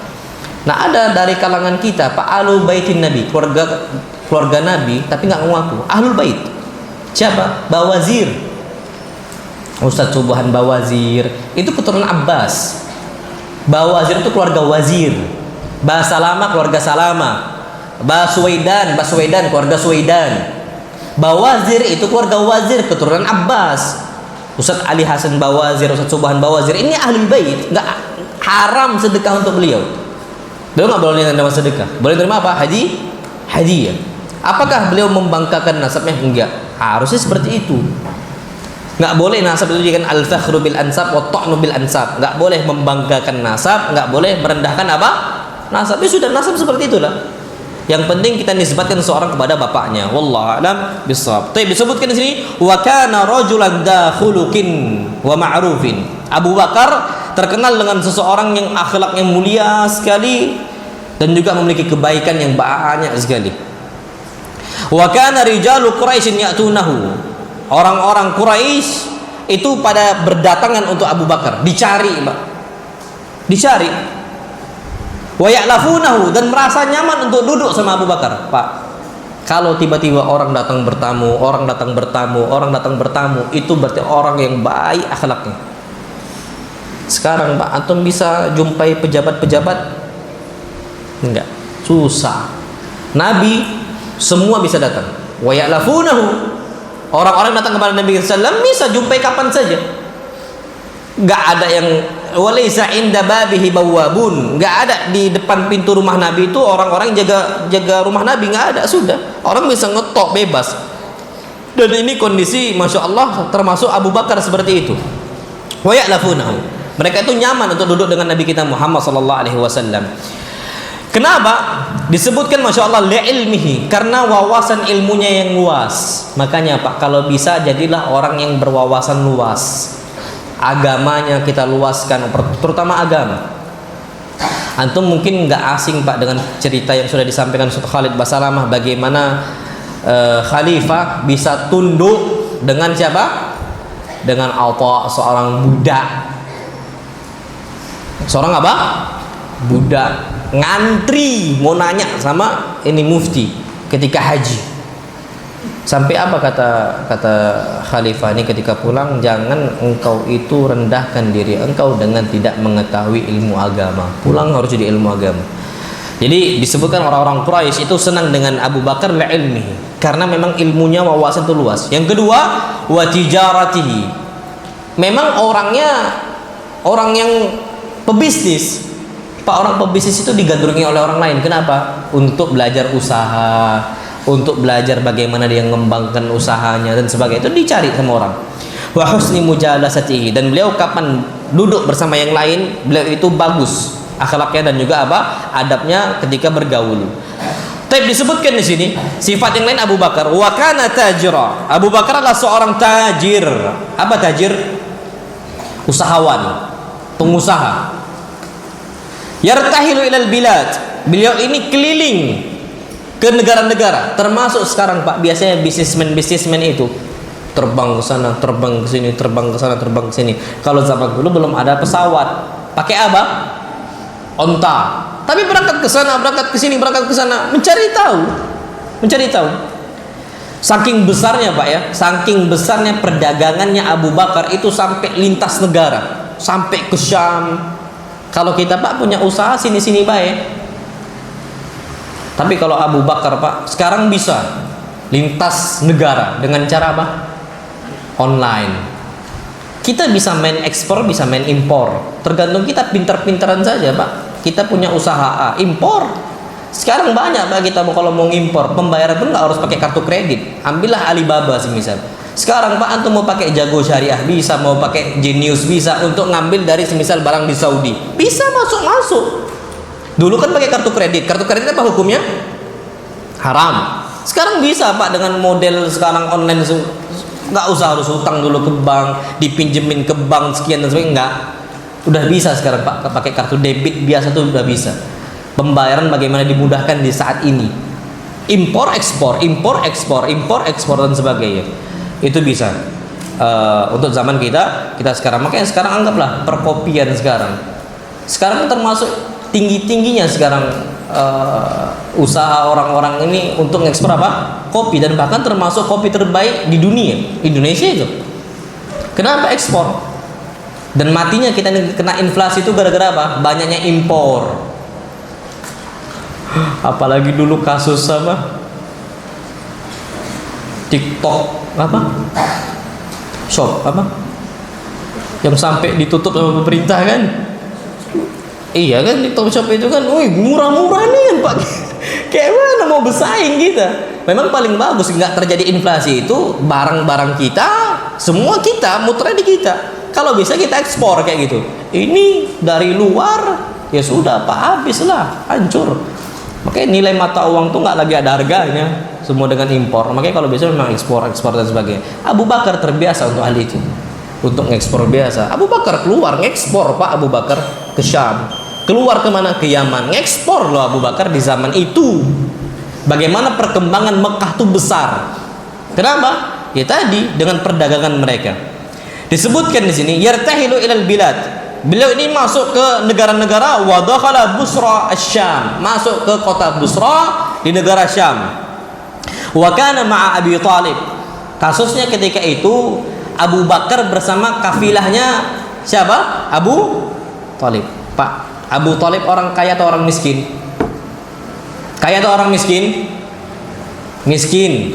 Nah, ada dari kalangan kita, Pak, Ahlul Baitin Nabi, keluarga Nabi, tapi nggak ngaku Ahlul Bait. Siapa? Bawazir. Ustadz Subuhan Bawazir itu keturunan Abbas. Bawazir itu keluarga wazir. Basalama keluarga Salama. Baswedan keluarga Suwedan. Bawazir itu keluarga wazir, keturunan Abbas. Ustadz Ali Hasan Bawazir, Ustadz Subuhan Bawazir, ini Ahlul Bait. Nggak haram sedekah untuk beliau. Beliau nggak boleh menerima sedekah. Boleh terima apa? Hadiah. Apakah beliau membanggakan nasabnya? Enggak. Harusnya seperti itu. Nggak boleh nasab itu dijadikan al-fakhru bil ansab wa ta'nu bil ansab. Nggak boleh membanggakan nasab, nggak boleh merendahkan apa? Nasab. Itu sudah nasab seperti itulah. Yang penting kita nisbatkan seorang kepada bapaknya. Wallahu a'lam bishawab. Tapi disebutkan di sini wa kana rajulan dza khuluqin wa ma'rufin. Abu Bakar terkenal dengan seseorang yang akhlaknya mulia sekali dan juga memiliki kebaikan yang banyak sekali. Wa kana rijalu Quraisy ya'tunahu. Orang-orang Quraisy itu pada berdatangan untuk Abu Bakar, dicari, Pak. Dicari. Wa ya'lafunahu, dan merasa nyaman untuk duduk sama Abu Bakar, Pak. Kalau tiba-tiba orang datang bertamu, itu berarti orang yang baik akhlaknya. Sekarang, Pak, antum bisa jumpai pejabat-pejabat? Enggak, susah. Nabi semua bisa datang. Wa ya'lafunahu. Orang-orang datang kepada Nabi SAW bisa jumpai kapan saja. Nggak ada yang walaysa inda babihi bawwabun. Nggak ada di depan pintu rumah Nabi itu orang-orang jaga rumah Nabi, nggak ada. Sudah, orang bisa ngetok bebas. Dan ini kondisi Masya Allah termasuk Abu Bakar seperti itu. Wa ya'lafunahu. Mereka itu nyaman untuk duduk dengan Nabi kita Muhammad SAW. Kenapa? Disebutkan Masya Allah li'ilmihi, karena wawasan ilmunya yang luas. Makanya, Pak, kalau bisa jadilah orang yang berwawasan luas. Agamanya kita luaskan, terutama agama. Antum mungkin nggak asing, Pak, dengan cerita yang sudah disampaikan Ustaz Khalid Basalamah, bagaimana khalifah bisa tunduk dengan siapa? Dengan Atha, seorang budak. Seorang apa? Budak. Ngantri mau nanya sama ini mufti ketika haji. Sampai apa kata khalifah ini ketika pulang? Jangan engkau itu rendahkan diri engkau dengan tidak mengetahui ilmu agama. Pulang harus jadi ilmu agama. Jadi disebutkan orang-orang Quraisy itu senang dengan Abu Bakar li'ilmihi, karena memang ilmunya, wawasan itu luas. Yang kedua, wa tijaratihi. Memang orangnya orang yang pebisnis. Pak, orang pebisnis itu digandrungi oleh orang lain. Kenapa? Untuk belajar usaha, untuk belajar bagaimana dia mengembangkan usahanya dan sebagainya. Itu dicari sama orang. Wa husni mujalasatihi, dan beliau kapan duduk bersama yang lain, beliau itu bagus akhlaknya dan juga apa? Adabnya ketika bergaul. Tapi disebutkan di sini sifat yang lain Abu Bakar. Wa kana tajira. Abu Bakar adalah seorang tajir. Apa tajir? Usahawan, pengusaha. Yartahilu ilal bilad. Beliau ini keliling ke negara-negara, termasuk sekarang, Pak, biasanya bisnismen itu terbang ke sana, terbang ke sini, terbang ke sana, terbang ke sini. Kalau zaman dulu belum ada pesawat. Pakai apa? Onta. Tapi berangkat ke sana, berangkat ke sini, berangkat ke sana, mencari tahu. Mencari tahu. Saking besarnya, Pak, ya, saking besarnya perdagangannya Abu Bakar itu sampai lintas negara, sampai ke Syam. Kalau kita, Pak, punya usaha sini-sini baik. Tapi kalau Abu Bakar, Pak, sekarang bisa lintas negara dengan cara apa? Online. Kita bisa main ekspor, bisa main impor. Tergantung kita pinter-pinteran saja, Pak. Kita punya usaha A, impor. Sekarang banyak Pak kita kalau mau ngimpor, pembayaran pun nggak harus pakai kartu kredit. Ambillah Alibaba semisal. Sekarang Pak antum mau pakai Jago Syariah bisa, mau pakai Genius bisa untuk ngambil dari semisal barang di Saudi. Bisa masuk. Dulu kan pakai kartu kredit. Kartu kredit apa hukumnya? Haram. Sekarang bisa Pak dengan model sekarang online, nggak usah harus hutang dulu ke bank, dipinjemin ke bank sekian dan sebagainya, enggak. Udah bisa sekarang Pak pakai kartu debit biasa tuh udah bisa. Pembayaran bagaimana dimudahkan di saat ini. Impor ekspor dan sebagainya. Itu bisa. Untuk zaman kita sekarang, makanya sekarang anggaplah perkopian sekarang. Sekarang termasuk tinggi-tingginya sekarang usaha orang-orang ini untuk ekspor apa? Kopi, dan bahkan termasuk kopi terbaik di dunia, Indonesia itu. Kenapa ekspor? Dan matinya kita kena inflasi itu gara-gara apa? Banyaknya impor. Apalagi dulu kasus apa? TikTok apa? Shop apa? Yang sampai ditutup sama pemerintah kan? Iya kan, TikTok Shop itu kan, murah-murah nih kan Pak. Kayak mana mau bersaing kita? Memang paling bagus nggak terjadi inflasi itu barang-barang kita, semua kita muternya di kita. Kalau bisa kita ekspor kayak gitu. Ini dari luar ya sudah Pak, habis lah, hancur. Makanya nilai mata uang tuh nggak lagi ada harganya, semua dengan impor. Makanya kalau bisa memang ekspor dan sebagainya. Abu Bakar terbiasa untuk hal itu, untuk ngekspor biasa. Abu Bakar keluar ngekspor Pak, Abu Bakar ke Syam. Keluar kemana? Ke Yaman. Ngekspor loh Abu Bakar di zaman itu. Bagaimana perkembangan Mekah tuh besar. Kenapa? Ya tadi dengan perdagangan mereka. Disebutkan di sini yartahilu ilal bilad. Beliau ini masuk ke negara-negara wa dakhala Busra asy-Syam. Masuk ke kota Busra di negara Syam. Wa kana ma'a Abi Thalib. Kasusnya ketika itu Abu Bakar bersama kafilahnya siapa? Abu Thalib. Pak, Abu Thalib orang kaya atau orang miskin? Kaya atau orang miskin? Miskin.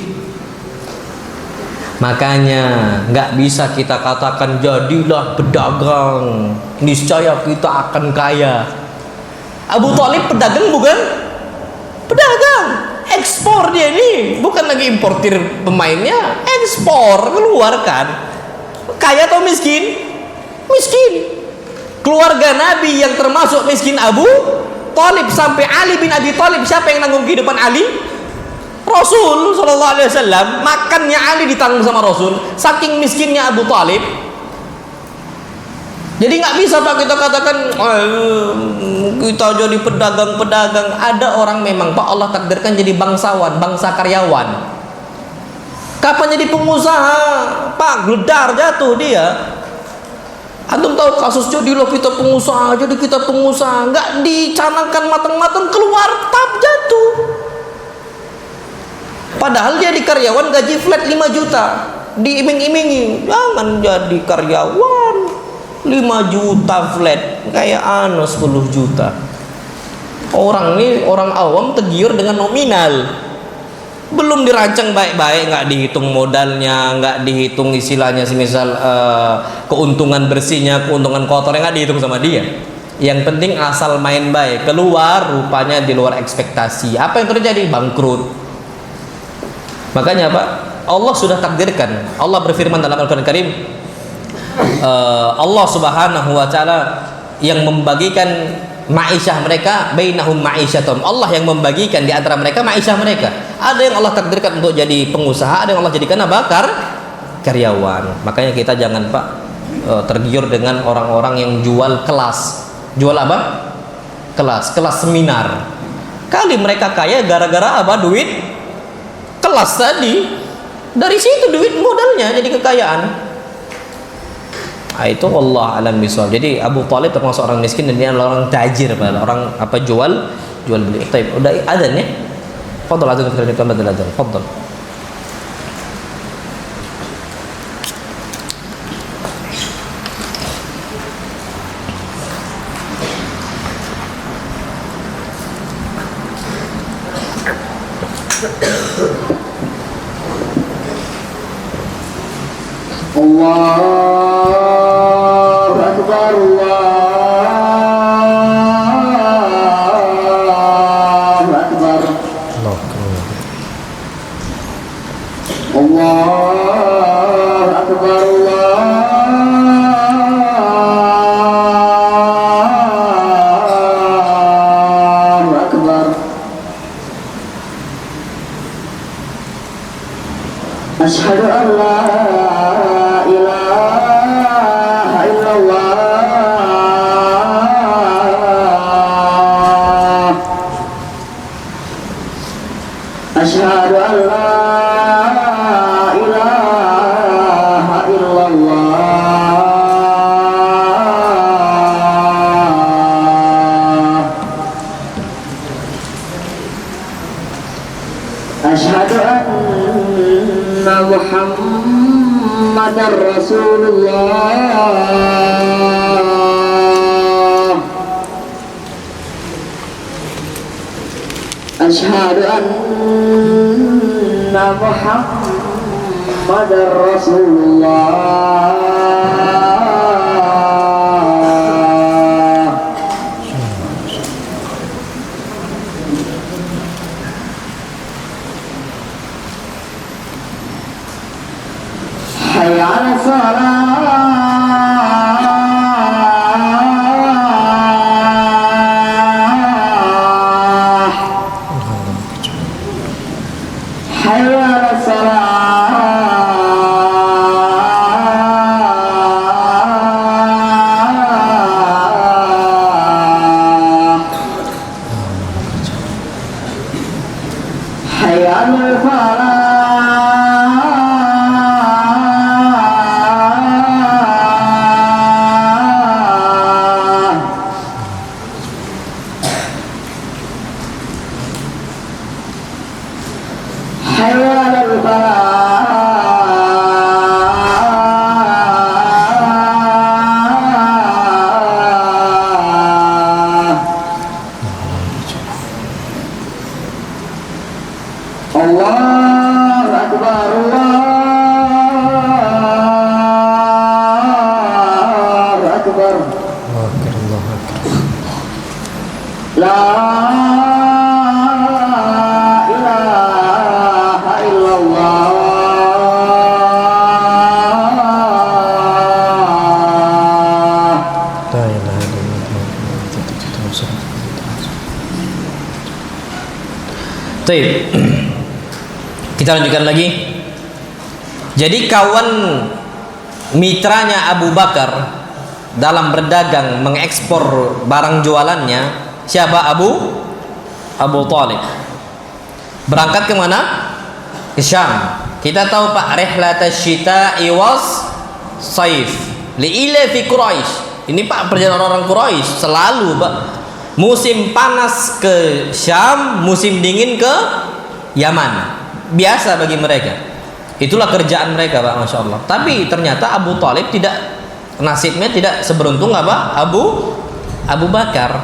Makanya nggak bisa kita katakan jadilah pedagang, niscaya kita akan kaya. Abu Thalib pedagang bukan? Pedagang, ekspor dia ini, bukan lagi importir pemainnya, ekspor, keluarkan. Kaya atau miskin? Miskin. Keluarga Nabi yang termasuk miskin Abu Thalib sampai Ali bin Abi Thalib, siapa yang nanggung kehidupan Ali? Rasul sallallahu alaihi wasallam. Makannya Ali ditanggung sama Rasul, saking miskinnya Abu Thalib. Jadi nggak bisa Pak kita katakan kita jadi pedagang-pedagang. Ada orang memang Pak Allah takdirkan jadi bangsawan, bangsa karyawan. Kapan jadi pengusaha Pak, gledar jatuh dia. Antum tahu kasus jadilah kita pengusaha, jadi kita pengusaha, nggak dicanangkan matang-matang, keluar tap jatuh. Padahal dia di karyawan gaji flat 5 juta, diiming-imingi, jangan jadi karyawan 5 juta flat, kayak 10 juta. Orang ini orang awam tergiur dengan nominal. Belum dirancang baik-baik, nggak dihitung modalnya, nggak dihitung istilahnya semisal keuntungan bersihnya, keuntungan kotornya nggak dihitung sama dia. Yang penting asal main baik, keluar rupanya di luar ekspektasi. Apa yang terjadi? Bangkrut. Makanya Pak, Allah sudah takdirkan. Allah berfirman dalam Al-Quran Karim, Allah Subhanahu wa Ta'ala yang membagikan ma'isyah mereka, bainahum ma'isyatum. Allah yang membagikan di antara mereka ma'isyah mereka. Ada yang Allah takdirkan untuk jadi pengusaha, ada yang Allah jadikan karyawan. Makanya kita jangan Pak tergiur dengan orang-orang yang jual kelas. Jual apa? Kelas seminar. Kali mereka kaya gara-gara apa? Duit kelas tadi. Dari situ duit modalnya jadi kekayaan. Itu Allah alam bisawab. Jadi Abu Thalib termasuk orang miskin dan dia adalah orang tajir, orang apa jual beli. Taib. Udah adzan ya? Fadhal adzan kita nikah badal adzan. Fadhal. Allah Allahu Akbar, Allahu Akbar. Asyhadu an la ilaha illallah. Asyhadu an la ilaha illallah. Asyhadu anna Muhammadar Rasulullah. Asyhadu anna Muhammadar Rasulullah. Hayya 'alas salah. Hayya 'alas salah. Hayya 'alal falah. Hayya 'alal falah. Allahu Akbar, Allahu Akbar. La ilaha illallah. Baik. Kita lanjutkan lagi. Jadi kawan mitranya Abu Bakar dalam berdagang mengekspor barang jualannya siapa? Abu Talib. Berangkat ke mana? Ke Syam. Kita tahu Pak, rihlatash syita'i was saif li'ila fi Quraisy. Ini Pak perjalanan orang Quraisy selalu Pak. Musim panas ke Syam, musim dingin ke Yaman. Biasa bagi mereka. Itulah kerjaan mereka Pak, Masya Allah. Tapi ternyata Abu Talib tidak, nasibnya tidak seberuntung apa? Abu Bakar.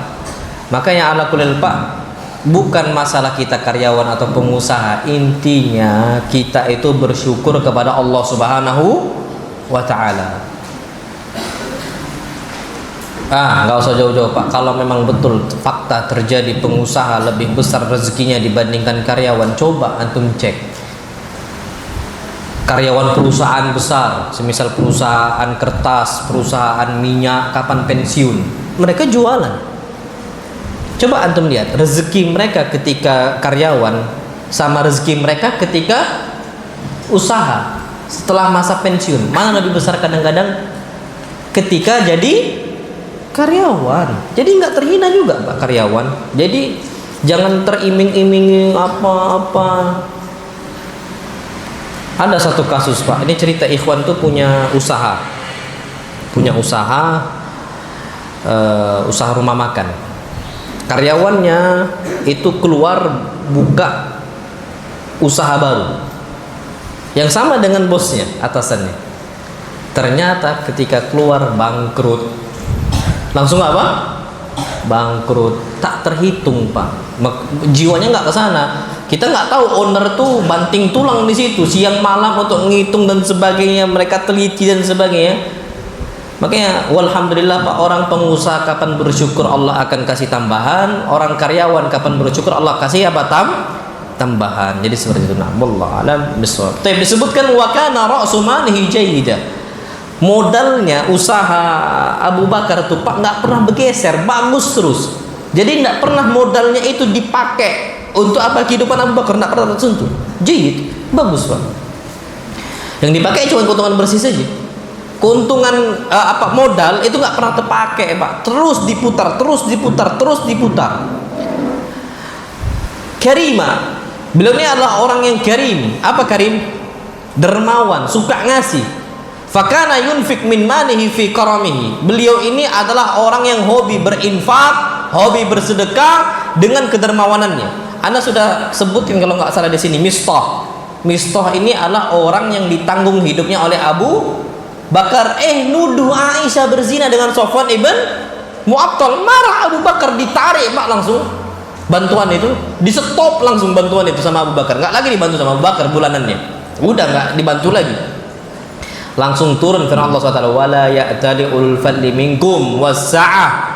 Makanya ala kulil Pak, bukan masalah kita karyawan atau pengusaha, intinya kita itu bersyukur kepada Allah Subhanahu wa Ta'ala. Nggak usah jauh-jauh Pak. Kalau memang betul fakta terjadi pengusaha lebih besar rezekinya dibandingkan karyawan, coba antum cek karyawan perusahaan besar, semisal perusahaan kertas, perusahaan minyak, kapan pensiun, mereka jualan. Coba antum lihat rezeki mereka ketika karyawan sama rezeki mereka ketika usaha setelah masa pensiun, mana lebih besar? Kadang-kadang ketika jadi karyawan. Jadi nggak terhina juga Pak karyawan. Jadi jangan teriming-imingi apa-apa. Ada satu kasus Pak, ini cerita ikhwan tuh punya usaha usaha rumah makan. Karyawannya itu keluar buka usaha baru yang sama dengan bosnya, atasannya. Ternyata ketika keluar bangkrut. Langsung apa? Bangkrut. Tak terhitung Pak. Jiwanya nggak ke sana. Kita nggak tahu owner tuh banting tulang di situ siang malam untuk menghitung dan sebagainya. Mereka teliti dan sebagainya. Makanya walhamdulillah Pak, orang pengusaha kapan bersyukur Allah akan kasih tambahan, orang karyawan kapan bersyukur Allah kasih apa? tambahan. Jadi seperti itu. Nah, wallahu alam bishawab. Tapi disebutkan wa kana ra'su malihi jayyida. Modalnya usaha Abu Bakar itu Pak nggak pernah bergeser, bagus terus. Jadi nggak pernah modalnya itu dipakai untuk apa kehidupan Abu Bakar, nggak pernah tersentuh. Jayyid, bagus Pak. Yang dipakai cuma keuntungan bersih saja. Keuntungan modal itu nggak pernah terpakai Pak. Terus diputar, terus diputar, terus diputar. Karima, beliau ini adalah orang yang karim. Apa karim? Dermawan, suka ngasih. Fakana yunfik min manihi fi karamihi. Beliau ini adalah orang yang hobi berinfak, hobi bersedekah dengan kedermawanannya. Anda sudah sebutin kalau nggak salah di sini Mistah. Mistah ini adalah orang yang ditanggung hidupnya oleh Abu Bakar. Nuduh Aisyah berzina dengan Sofwan ibn Mu'attal. Marah Abu Bakar, ditarik Pak langsung bantuan itu, di stop langsung bantuan itu sama Abu Bakar. Nggak lagi dibantu sama Abu Bakar bulanannya. Udah nggak dibantu lagi. Langsung turun firman Allah SWT, wala ya'tali ulul fadli minkum wassa'ah.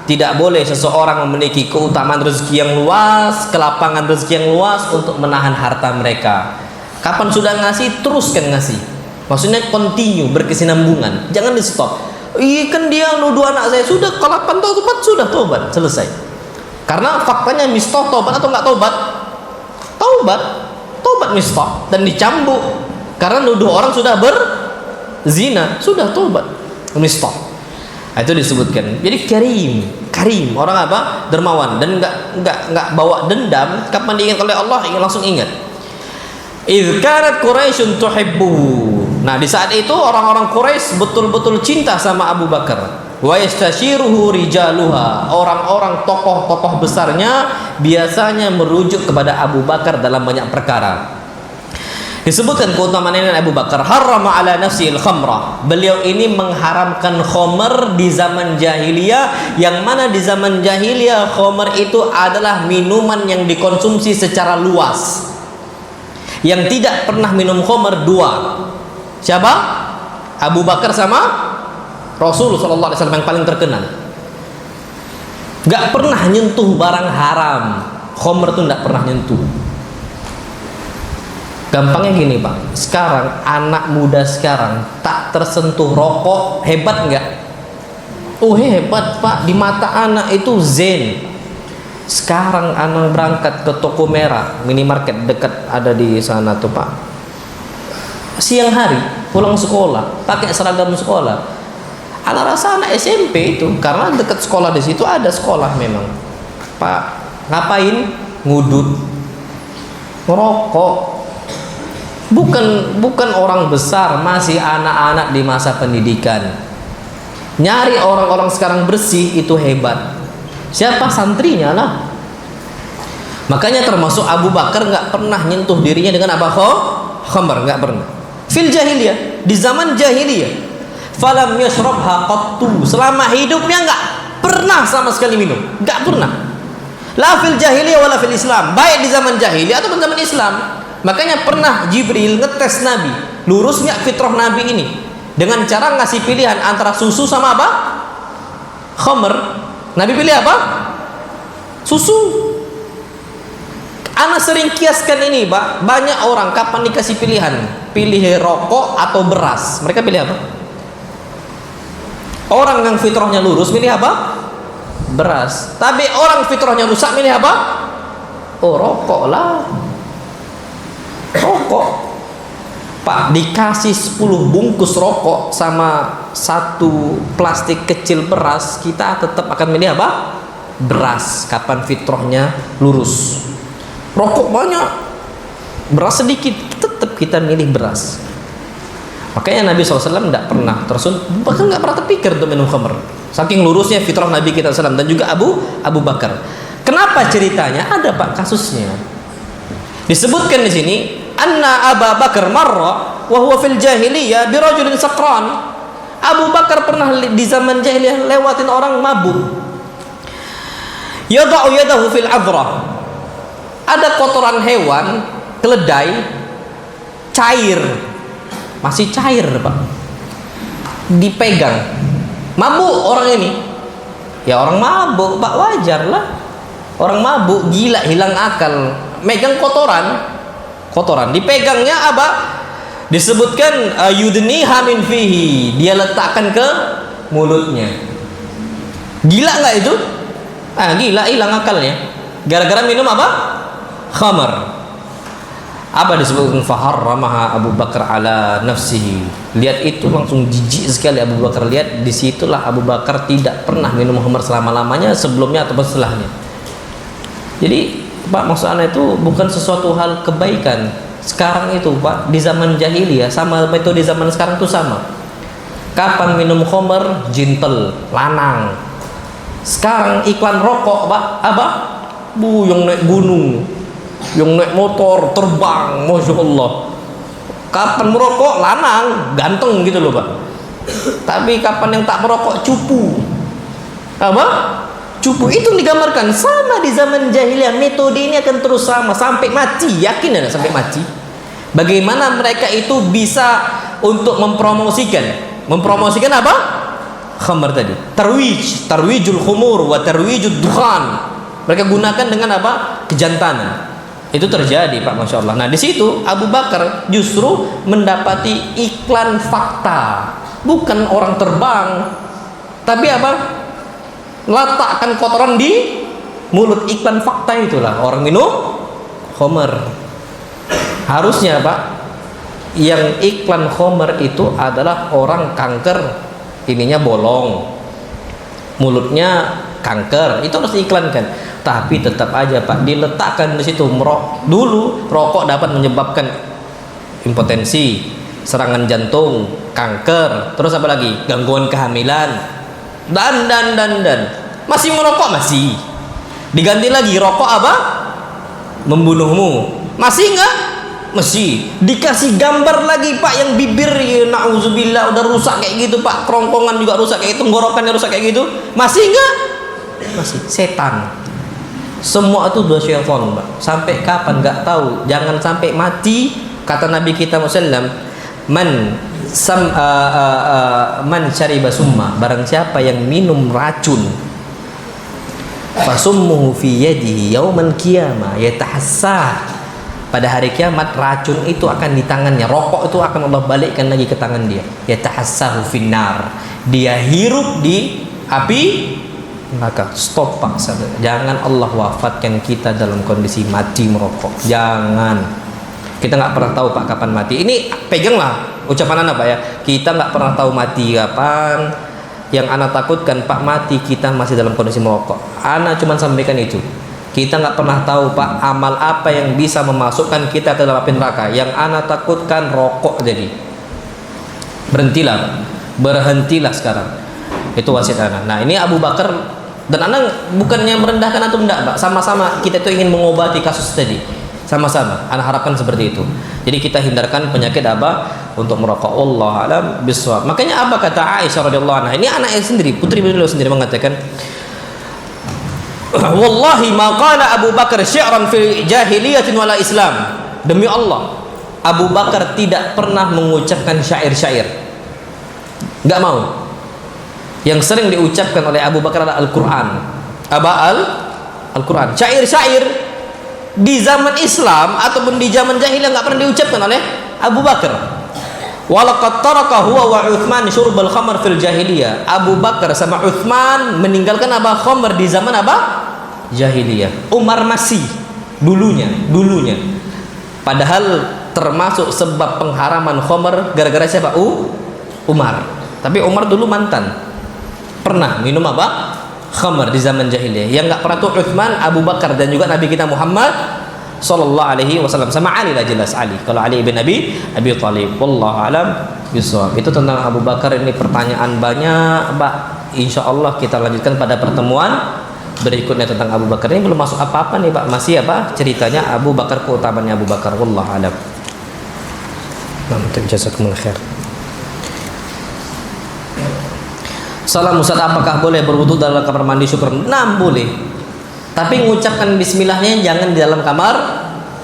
Tidak boleh seseorang memiliki keutamaan rezeki yang luas, kelapangan rezeki yang luas untuk menahan harta mereka. Kapan sudah ngasih, teruskan ngasih. Maksudnya continue, berkesinambungan, jangan di stop. Kan dia nuduh anak saya, sudah kalau 8 tobat, sudah tobat, selesai. Karena faktanya Mistah tobat atau nggak tobat? Tobat Mistah, dan dicambuk karena nuduh orang sudah berzina, sudah tobat Mistah. Nah, itu disebutkan. Jadi karim, orang apa? Dermawan, dan nggak bawa dendam. Kapan diingat oleh Allah, langsung ingat. Idz kanat Quraisyun tuhibbuhu. Nah, di saat itu orang-orang Quraisy betul-betul cinta sama Abu Bakar. Wa yastashiruhu rijaluha. Orang-orang tokoh-tokoh besarnya biasanya merujuk kepada Abu Bakar dalam banyak perkara. Disebutkan keutamaan ini Abu Bakar, harrama ala nafsil khamrah. Beliau ini mengharamkan khamr di zaman jahiliyah, yang mana di zaman jahiliyah khamr itu adalah minuman yang dikonsumsi secara luas. Yang tidak pernah minum khamr dua. Siapa? Abu Bakar sama Rasul sallallahu alaihi wasallam yang paling terkenal. Gak pernah nyentuh barang haram. Khamr itu gak pernah nyentuh. Gampangnya gini Pak, sekarang anak muda sekarang tak tersentuh rokok, hebat nggak? Hebat Pak, di mata anak itu zen. Sekarang anak berangkat ke toko merah, minimarket dekat ada di sana tuh Pak. Siang hari pulang sekolah, pakai seragam sekolah. Anak rasa anak SMP itu, karena dekat sekolah di situ ada sekolah memang. Pak, ngapain? Ngudut, ngerokok. Bukan orang besar, masih anak-anak di masa pendidikan. Nyari orang-orang sekarang bersih itu hebat. Siapa? Santrinya lah. Makanya termasuk Abu Bakar nggak pernah nyentuh dirinya dengan apa? Khamr, nggak pernah. Fil jahiliyah, di zaman jahiliyah, falam yashrabha qattu. Selama hidupnya nggak pernah sama sekali minum, nggak pernah. La fil jahiliyah wala fil Islam, baik di zaman jahiliyah ataupun zaman Islam. Makanya pernah Jibril ngetes Nabi, lurus nggak fitrah Nabi ini, dengan cara ngasih pilihan antara susu sama apa? Khamr. Nabi pilih apa? Susu. Ana sering kiaskan ini Pak, banyak orang kapan dikasih pilihan, pilih rokok atau beras, mereka pilih apa? Orang yang fitrahnya lurus pilih apa? Beras. Tapi orang fitrahnya rusak pilih apa? Rokok lah. Rokok Pak, dikasih 10 bungkus rokok sama 1 plastik kecil beras, kita tetap akan milih apa? Beras. Kapan fitrahnya lurus. Rokok banyak, beras sedikit, tetap kita milih beras. Makanya Nabi SAW tidak pernah bahkan nggak pernah terpikir untuk minum khamr. Saking lurusnya fitrah Nabi kita SAW, dan juga Abu Bakar. Kenapa ceritanya? Ada Pak kasusnya. Disebutkan di sini, anna Abu Bakar marra wa huwa fil jahiliyah bi rajulin sakran. Abu Bakar pernah di zaman jahiliyah lewatin orang mabuk. Yada'u yadahu fil adra. Ada kotoran hewan, keledai, cair. Masih cair, Pak. Dipegang. Mabuk orang ini. Ya orang mabuk, Pak, wajar lah. Orang mabuk, gila, hilang akal. megang kotoran dipegangnya apa, disebutkan yudniha min fihi, dia letakkan ke mulutnya. Gila nggak itu? Gila, hilang akalnya gara-gara minum apa, khamar. Apa disebutkan faharramaha Abu Bakar ala nafsihi. Lihat itu langsung jijik sekali Abu Bakar. Lihat disitulah Abu Bakar tidak pernah minum khamar selama-lamanya, sebelumnya ataupun setelahnya. Jadi Pak, maksud Anda itu bukan sesuatu hal kebaikan. Sekarang itu Pak, di zaman jahiliyah sama metode zaman sekarang itu sama. Kapan minum khamar, jintel, lanang. Sekarang iklan rokok Pak, apa? Yang naik gunung, yang naik motor, terbang, Masya Allah. Kapan merokok, lanang, ganteng gitu loh Pak. Tapi kapan yang tak merokok, cupu. Apa? Cupu. Itu digambarkan sama di zaman jahiliyah. Metode ini akan terus sama sampai mati. Yakin anda sampai mati? Bagaimana mereka itu bisa untuk mempromosikan apa? Khamar tadi. Tarwijul khumur wa tarwijud dukhan. Mereka gunakan dengan apa? Kejantanan. Itu terjadi Pak, Masya Allah. Nah di situ Abu Bakar justru mendapati iklan fakta, bukan orang terbang, tapi apa? Letakkan kotoran di mulut. Iklan fakta itulah orang minum khamar. Harusnya Pak, yang iklan khamar itu adalah orang kanker, ininya bolong, mulutnya kanker, itu harus diiklankan. Tapi tetap aja Pak, diletakkan di situ. Dulu rokok dapat menyebabkan impotensi, serangan jantung, kanker, terus apa lagi, gangguan kehamilan, dan masih merokok, masih diganti lagi rokok apa, membunuhmu, masih enggak, masih dikasih gambar lagi Pak, yang bibir ya, na'udzubillah udah rusak kayak gitu Pak, kerongkongan juga rusak kayak gitu, tenggorokannya rusak kayak gitu, masih enggak, masih. Setan semua itu dua syaitan Pak. Sampai kapan nggak tahu, jangan sampai mati. Kata Nabi kita Muhammad man syariba summa, barang siapa yang minum racun, fasummuhu fi yadihi yaumal qiyamah yatahassah, pada hari kiamat racun itu akan di tangannya, rokok itu akan Allah balikkan lagi ke tangan dia, yatahassahu finnar, dia hirup di api neraka. Stop Pak, jangan Allah wafatkan kita dalam kondisi mati merokok, jangan. Kita nggak pernah tahu Pak kapan mati. Ini peganglah ucapan anak Pak ya, kita nggak pernah tahu mati kapan. Yang anak takutkan Pak, mati kita masih dalam kondisi merokok. Anak cuma sampaikan itu, kita nggak pernah tahu Pak amal apa yang bisa memasukkan kita ke dalam api neraka. Yang anak takutkan rokok. Jadi berhentilah sekarang. Itu wasiat anak. Nah ini Abu Bakar dan anak bukannya merendahkan atau enggak Pak, sama-sama kita itu ingin mengobati kasus tadi, sama-sama anak harapkan seperti itu. Jadi kita hindarkan penyakit apa untuk merokok. Allah alam bisawab. Makanya apa kata Aisyah radhiyallahu anha, ini anaknya sendiri, putri beliau sendiri mengatakan, wallahi ma qala Abu Bakar syi'ran fi jahiliyatin wala Islam. Demi Allah, Abu Bakar tidak pernah mengucapkan syair-syair, nggak mau. Yang sering diucapkan oleh Abu Bakar adalah Al-Quran. Al-Quran. Syair-syair di zaman Islam ataupun di zaman jahiliyah nggak pernah diucapkan oleh Abu Bakar. Walaqad taraka huwa wa Utsman syurbal khamr fil jahiliyah. Abu Bakar sama Utsman meninggalkan apa, khamr di zaman apa, jahiliyah. Umar masih dulunya. Padahal termasuk sebab pengharaman khamr gara-gara siapa? Umar. Tapi Umar dulu mantan, pernah minum apa, khamar di zaman jahiliyah. Yang nggak pernah tuh Utsman, Abu Bakar, dan juga Nabi kita Muhammad sallallahu alaihi wasallam. Sama Ali lah, jelas Ali. Kalau Ali ibn Abi Thalib, wallahu alam bisawab. Itu tentang Abu Bakar. Ini pertanyaan banyak Pak. Insya Allah kita lanjutkan pada pertemuan berikutnya tentang Abu Bakar. Ini belum masuk apa-apa nih Pak, masih apa ceritanya Abu Bakar, keutamaannya Abu Bakar, wallahu alam. Jazakumullah khair. Salam Ustaz, apakah boleh berwudu dalam kamar mandi syukur? Nah, boleh. Tapi mengucapkan bismillahnya jangan di dalam kamar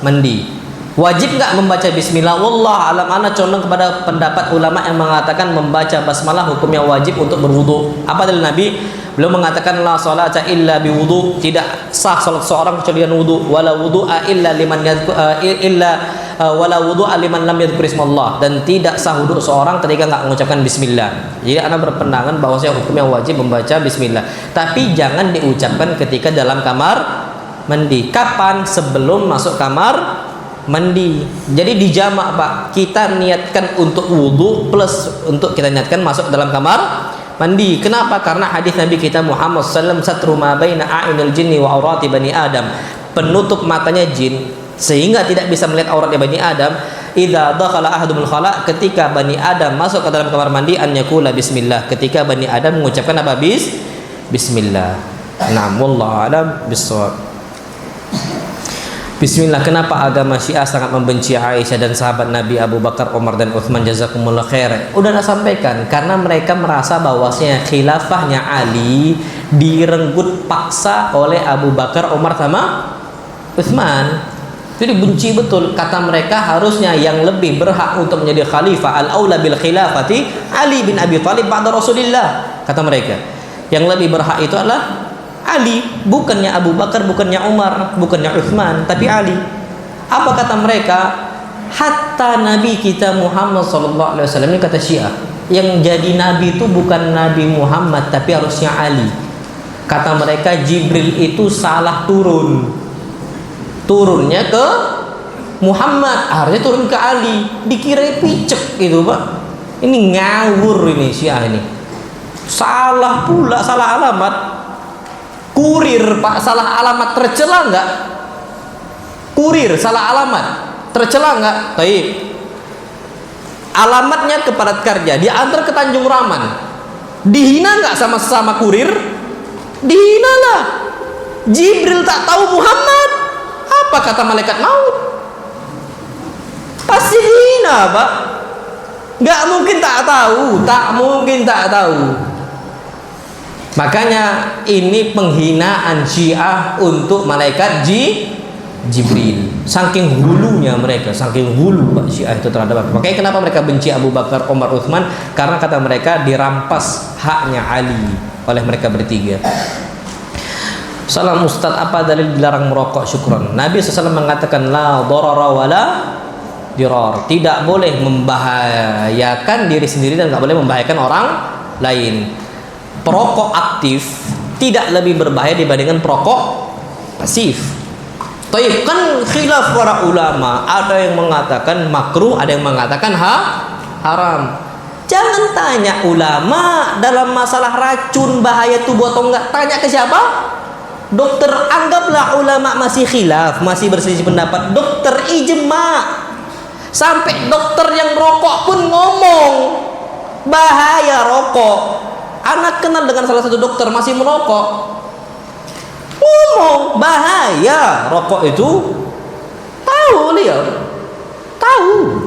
mandi. Wajib nggak membaca bismillah? Wallah alam, ana condong kepada pendapat ulama yang mengatakan membaca basmalah hukumnya wajib untuk berwudu. Apa dalil Nabi? Beliau mengatakan la salata illa biwudu, tidak sah salat seorang kecuali dengan wudu. Wala wudu'a illa liman wala wudu'a liman lam yadhkur ismallah, dan tidak sah wudu seorang ketika nggak mengucapkan bismillah. Jadi ana berpendangan bahwasanya hukumnya wajib membaca bismillah, tapi jangan diucapkan ketika dalam kamar mandi. Kapan? Sebelum masuk kamar mandi. Jadi dijamak, Pak. Kita niatkan untuk wudu plus untuk kita niatkan masuk dalam kamar mandi. Kenapa? Karena hadis Nabi kita Muhammad sallallahu alaihi wasallam, satru ma baina a'inil jinni wa aurati bani Adam, penutup matanya jin sehingga tidak bisa melihat auratnya bani Adam. Idza dakhala ahadumul khala, ketika bani Adam masuk ke dalam kamar mandi, an yaqula bismillah, ketika bani Adam mengucapkan apa? Bismillah. Nah, wallahu a'lam bissawab. Bismillah. Kenapa agama Syiah sangat membenci Aisyah dan sahabat Nabi Abu Bakar, Umar dan Uthman? Jazakumullah khair. Udah sampaikan, karena mereka merasa bahwasanya khilafahnya Ali direnggut paksa oleh Abu Bakar, Umar sama Uthman. Jadi benci betul. Kata mereka harusnya yang lebih berhak untuk menjadi khalifah, al-aula bil khilafati Ali bin Abi Thalib ba'da Rasulillah. Kata mereka, yang lebih berhak itu adalah Ali, bukannya Abu Bakar, bukannya Umar, bukannya Uthman, tapi Ali. Apa kata mereka? Hatta Nabi kita Muhammad SAW, ini kata Syiah, yang jadi Nabi itu bukan Nabi Muhammad, tapi harusnya Ali. Kata mereka Jibril itu salah turunnya ke Muhammad, harusnya turun ke Ali. Dikira picek gitu, Pak. Ini ngawur ini Syiah ini. Salah pula, salah alamat. Kurir, Pak, salah alamat tercela nggak? Kurir salah alamat tercela nggak? Baik. Alamatnya ke Padat Karja, diantar ke Tanjung Raman. Dihina nggak sama sesama kurir? Dihina lah. Jibril tak tahu Muhammad. Apa kata malaikat maut? Pasti dihina, Pak. Nggak mungkin tak tahu, tak mungkin tak tahu. Makanya ini penghinaan Syiah untuk malaikat Jibril. Saking hulunya mereka, saking hulu Pak Syiah itu terhadap apa. Makanya kenapa mereka benci Abu Bakar, Umar, Uthman? Karena kata mereka dirampas haknya Ali oleh mereka bertiga. Salam Ustaz, apa dalil dilarang merokok? Syukron. Nabi SAW mengatakan la dharara wala dirar. Tidak boleh membahayakan diri sendiri dan tidak boleh membahayakan orang lain. Perokok aktif tidak lebih berbahaya dibandingkan perokok pasif. Taib, kan khilaf para ulama, ada yang mengatakan makruh, ada yang mengatakan haram. Jangan tanya ulama dalam masalah racun bahaya tubuh atau enggak, tanya ke siapa? Dokter. Anggaplah ulama masih khilaf, masih berselisih pendapat, dokter ijma. Sampai dokter yang rokok pun ngomong bahaya rokok. Anak kenal dengan salah satu dokter masih merokok, ngomong bahaya rokok itu. Tahu dia, tahu.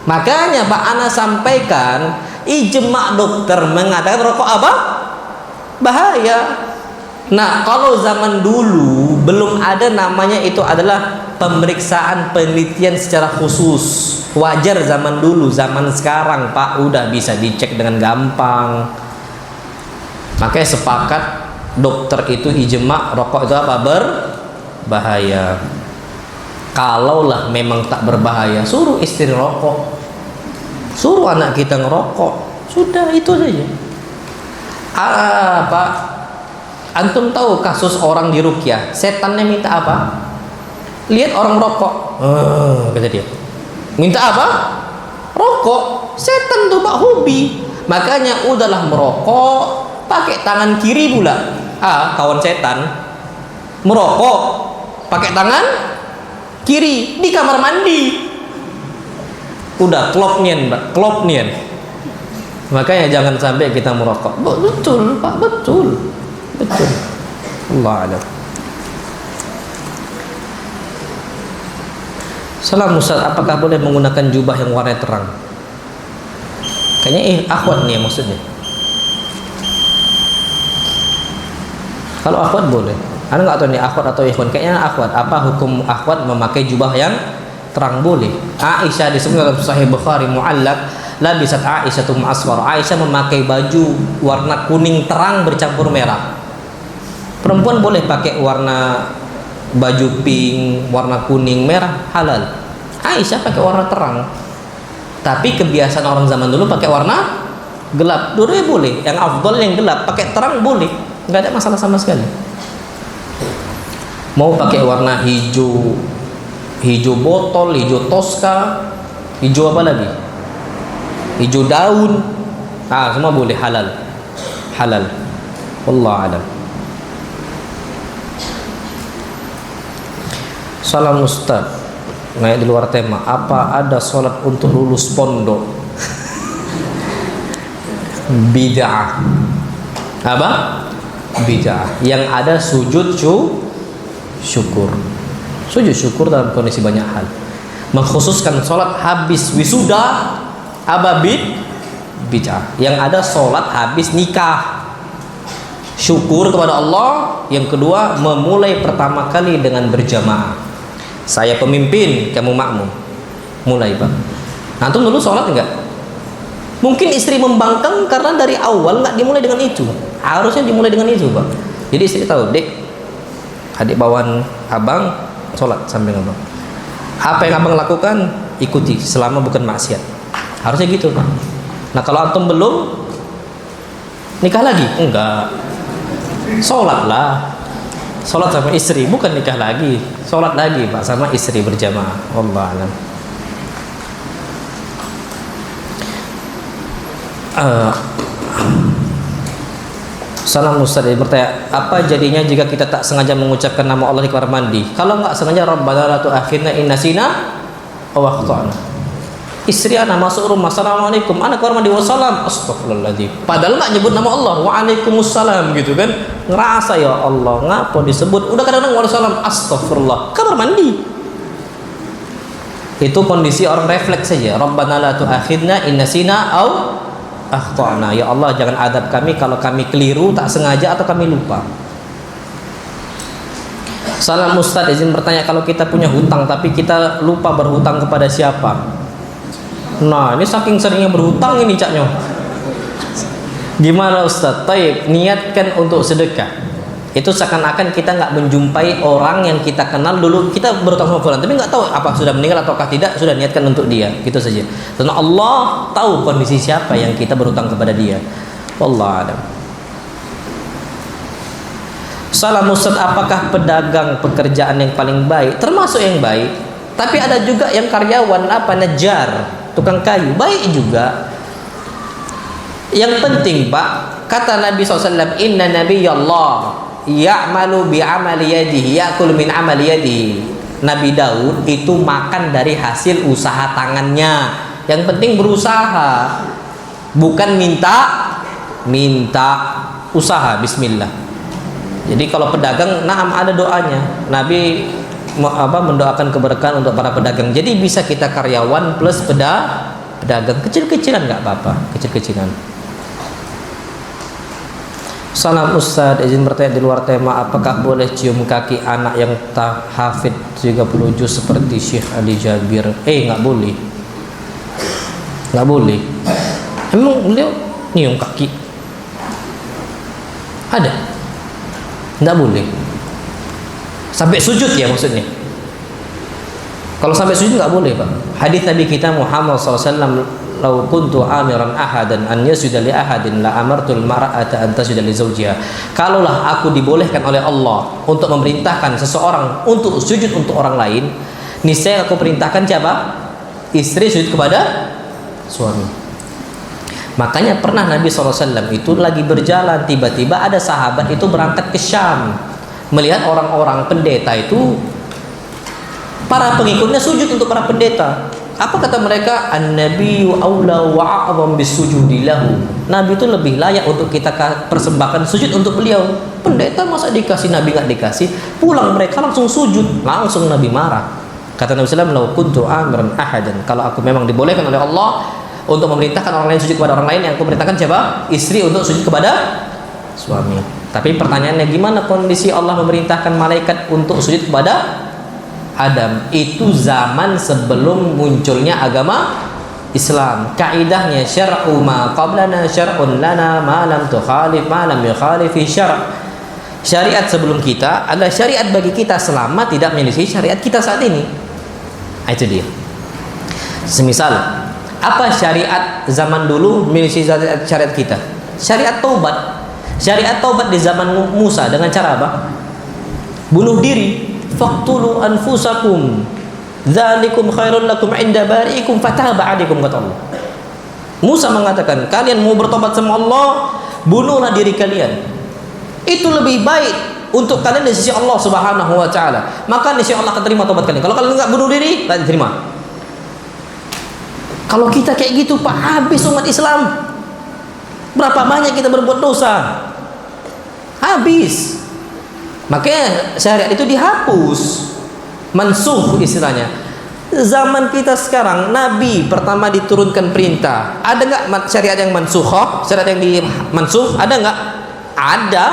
Makanya Pak Ana sampaikan, ijma dokter mengatakan rokok apa? Bahaya. Nah, kalau zaman dulu belum ada namanya itu adalah pemeriksaan penelitian secara khusus. Wajar zaman dulu, zaman sekarang Pak udah bisa dicek dengan gampang. Makanya sepakat dokter itu ijma rokok itu apa? Berbahaya. Kalaulah memang tak berbahaya, suruh istri rokok, suruh anak kita ngerokok, sudah itu saja. Pak, antum tahu kasus orang di ruqyah, setannya minta apa? Lihat orang rokok, kata dia, minta apa? Rokok. Setan tuh Pak, hobi. Makanya udahlah merokok pakai tangan kiri pula. Kawan setan merokok pakai tangan kiri di kamar mandi. Udah klopnien, Mbak, klopnien. Makanya jangan sampai kita merokok. Betul Pak, betul. Allah a'lam. Salam Ustaz, apakah boleh menggunakan jubah yang warnanya terang? Kayaknya akhwat nih maksudnya. Kalau akhwat boleh. Anda nggak tahu nih akhwat atau ikhwan. Kayaknya akhwat. Apa hukum akhwat memakai jubah yang terang boleh. Aisyah disebut dalam Sahih Bukhari muallaq, labisat Aisyah asfar. Aisyah memakai baju warna kuning terang bercampur merah. Perempuan boleh pakai warna baju pink, warna kuning, merah, halal. Aisyah pakai warna terang. Tapi kebiasaan orang zaman dulu pakai warna gelap. Dua-duanya boleh. Yang afdal yang gelap, pakai terang boleh. Enggak ada masalah sama sekali. Mau pakai warna hijau, hijau botol, hijau toska, hijau apa lagi? Hijau daun. Semua boleh, halal. Halal. Wallahu a'lam. Salam Ustaz, naik di luar tema. Apa ada sholat untuk lulus pondok? Bid'ah. Apa? Bid'ah. Yang ada sujud syukur. Sujud syukur dalam kondisi banyak hal. Mengkhususkan sholat habis wisuda, bid'ah. Yang ada sholat habis nikah, syukur kepada Allah. Yang kedua, memulai pertama kali dengan berjamaah. Saya pemimpin, kamu makmum. Mulai, Pak. Antum dulu sholat enggak? Mungkin istri membangkang karena dari awal enggak dimulai dengan itu. Harusnya dimulai dengan itu, Pak. Jadi istri tahu, Dek, adik bawan abang sholat sambil abang. Apa yang abang lakukan, ikuti selama bukan maksiat. Harusnya gitu, Pak. Nah, kalau antum belum, nikah lagi? Enggak. Sholatlah. Sholat sama istri, bukan nikah lagi. Sholat lagi, Pak, sama istri berjamaah. Wallahu a'lam. Salam Ustaz, bertanya, apa jadinya jika kita tak sengaja mengucapkan nama Allah di kamar mandi? Kalau nggak sengaja, Rabbana la tu'akhidna in nasina aw akhtana. Istri anak masuk rumah, assalamualaikum, anak kamar mandi, wassalam, astagfirullahaladzim. Padahal nggak nyebut nama Allah, waalaikumsalam gitu kan? Ngerasa ya Allah, ngapa disebut? Udah kadang-kadang waalaikumsalam, astagfirullah, kamar mandi. Itu kondisi orang refleks saja. Rabbana la tu'akhidna in nasina aw akhtana. Ya Allah, jangan adab kami kalau kami keliru, tak sengaja atau kami lupa. Salam Ustaz, izin bertanya, kalau kita punya hutang tapi kita lupa berhutang kepada siapa? Nah, ini saking seringnya berhutang ini caknya. Gimana Ustaz? Taib, niatkan untuk sedekah. Itu seakan-akan kita nggak menjumpai orang yang kita kenal dulu. Kita berhutang sama fulan, tapi nggak tahu apa sudah meninggal ataukah tidak. Sudah niatkan untuk dia, gitu saja. Karena Allah tahu kondisi siapa yang kita berhutang kepada dia. Wallahu a'lam. Salam Ustaz, apakah pedagang pekerjaan yang paling baik? Termasuk yang baik. Tapi ada juga yang karyawan najar, tukang kayu, baik juga. Yang penting, Pak, kata Nabi SAW, inna nabiyallah ya'malu bi'amali yadihi, ya'kul min amali yadihi. Nabi Daud itu makan dari hasil usaha tangannya. Yang penting berusaha, bukan minta usaha. Bismillah. Jadi kalau pedagang, ada doanya. Nabi mendoakan keberkahan untuk para pedagang. Jadi bisa kita karyawan plus pedagang, kecil-kecilan nggak apa-apa, kecil-kecilan. Salam Ustaz, izin bertanya di luar tema, apakah boleh cium kaki anak yang tak hafid 30 juz seperti Syekh Ali Jabir? Nggak boleh. Nggak boleh. Emang beliau nyium kaki? Ada? Nggak boleh. Sampai sujud ya maksudnya. Kalau sampai sujud nggak boleh, Pak. Hadis Nabi kita Muhammad SAW, "Lau kuntu amiran ahadan an yasjuda li ahadin la amartul mar'ata an tasjuda li zawjiha." Kalaulah aku dibolehkan oleh Allah untuk memerintahkan seseorang untuk sujud untuk orang lain, niscaya aku perintahkan siapa? Istri sujud kepada suami. Makanya pernah Nabi SAW itu lagi berjalan, tiba-tiba ada sahabat itu berangkat ke Syam, melihat orang-orang pendeta itu, para pengikutnya sujud untuk para pendeta. Apa kata mereka? An-nabiyyu aula wa a'zam bisujudi lahu. Nabi itu lebih layak untuk kita persembahkan sujud untuk beliau. Pendeta masa dikasih, Nabi nggak dikasih? Pulang mereka langsung sujud. Langsung Nabi marah. Kata Nabi SAW, "Lau kuntu amiran ahadan." Kalau aku memang dibolehkan oleh Allah untuk memerintahkan orang lain sujud kepada orang lain, yang aku perintahkan siapa? Istri untuk sujud kepada suami. Tapi pertanyaannya, gimana kondisi Allah memerintahkan malaikat untuk sujud kepada Adam itu zaman sebelum munculnya agama Islam. Kaidahnya syar'u ma qablana syar'un lana ma lam tukhalif ma lam yukhalifi syar'. Syariat sebelum kita adalah syariat bagi kita selama tidak menyelisih syariat kita saat ini. Itu dia. Semisal apa syariat zaman dulu menyelisih syariat kita? Syariat taubat. Syariat taubat di zaman Musa dengan cara apa? Bunuh diri. Faqtulu anfusakum dzalikum khairul lakum inda bari'ikum fataba 'alaikum, kata Allah. Musa mengatakan, kalian mau bertobat sama Allah, bunuhlah diri kalian. Itu lebih baik untuk kalian di sisi Allah Subhanahu wa taala. Maka di sisi Allah akan terima tobat kalian. Kalau kalian enggak bunuh diri, tidak diterima. Kalau kita kayak gitu, Pak, habis umat Islam. Berapa banyak kita berbuat dosa? Habis. Makanya syariat itu dihapus, mansuh istilahnya. Zaman kita sekarang, Nabi pertama diturunkan perintah. Ada nggak syariat yang mansukhah, syariat yang dimansuh? Ada nggak? Ada.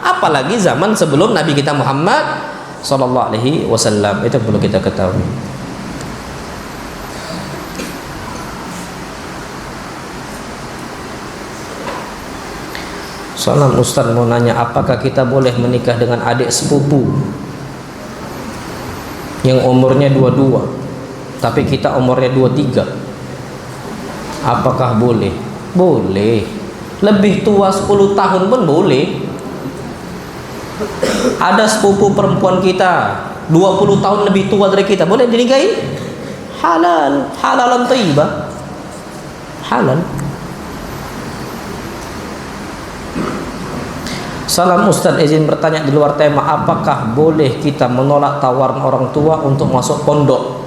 Apalagi zaman sebelum Nabi kita Muhammad Sallallahu Alaihi Wasallam. Itu perlu kita ketahui. Soalan Ustaz mau nanya, apakah kita boleh menikah dengan adik sepupu yang umurnya 22 tapi kita umurnya 23? Apakah boleh? Boleh. Lebih tua 10 tahun pun boleh. Ada sepupu perempuan kita 20 tahun lebih tua dari kita, boleh dinikahi? Halal, halalan thayyibah. Halal. Salam Ustaz, izin bertanya di luar tema, apakah boleh kita menolak tawaran orang tua untuk masuk pondok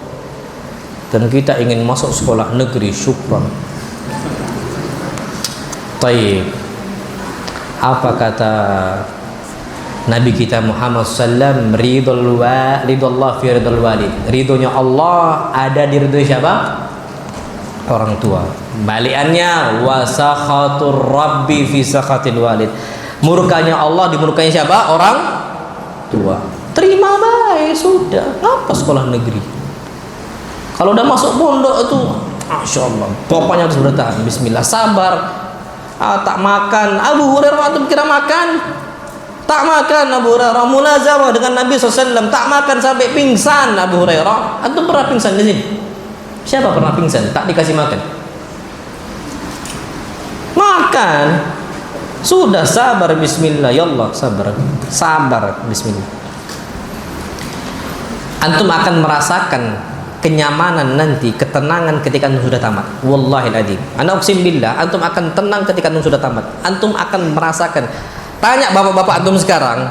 dan kita ingin masuk sekolah negeri? Syukran. Taib. Apa kata Nabi kita Muhammad sallam, ridullah fi ridul walid. Ridhonya Allah ada di ridho siapa? Orang tua. Balikannya wasakhatur rabbi fi sakhatil walid. Murkanya Allah dimurkai siapa? Orang tua. Terima baik, sudah. Apa sekolah negeri? Kalau udah masuk pondok itu, Masya Allah, pokoknya harus bertahan. Bismillah, sabar. Tak makan. Abu Hurairah antum kira makan? Tak makan Abu Hurairah. Mulazamah dengan Nabi SAW. Tak makan sampai pingsan Abu Hurairah. Antum pernah pingsan di sini? Siapa pernah pingsan? Tak dikasih makan. Makan. Sudah, sabar, bismillah, ya Allah, sabar, bismillah. Antum akan merasakan kenyamanan nanti, ketenangan ketika antum sudah tamat. Wallahil adzim, ana uqsim billah, antum akan tenang ketika antum sudah tamat. Antum akan merasakan. Tanya bapak-bapak antum sekarang,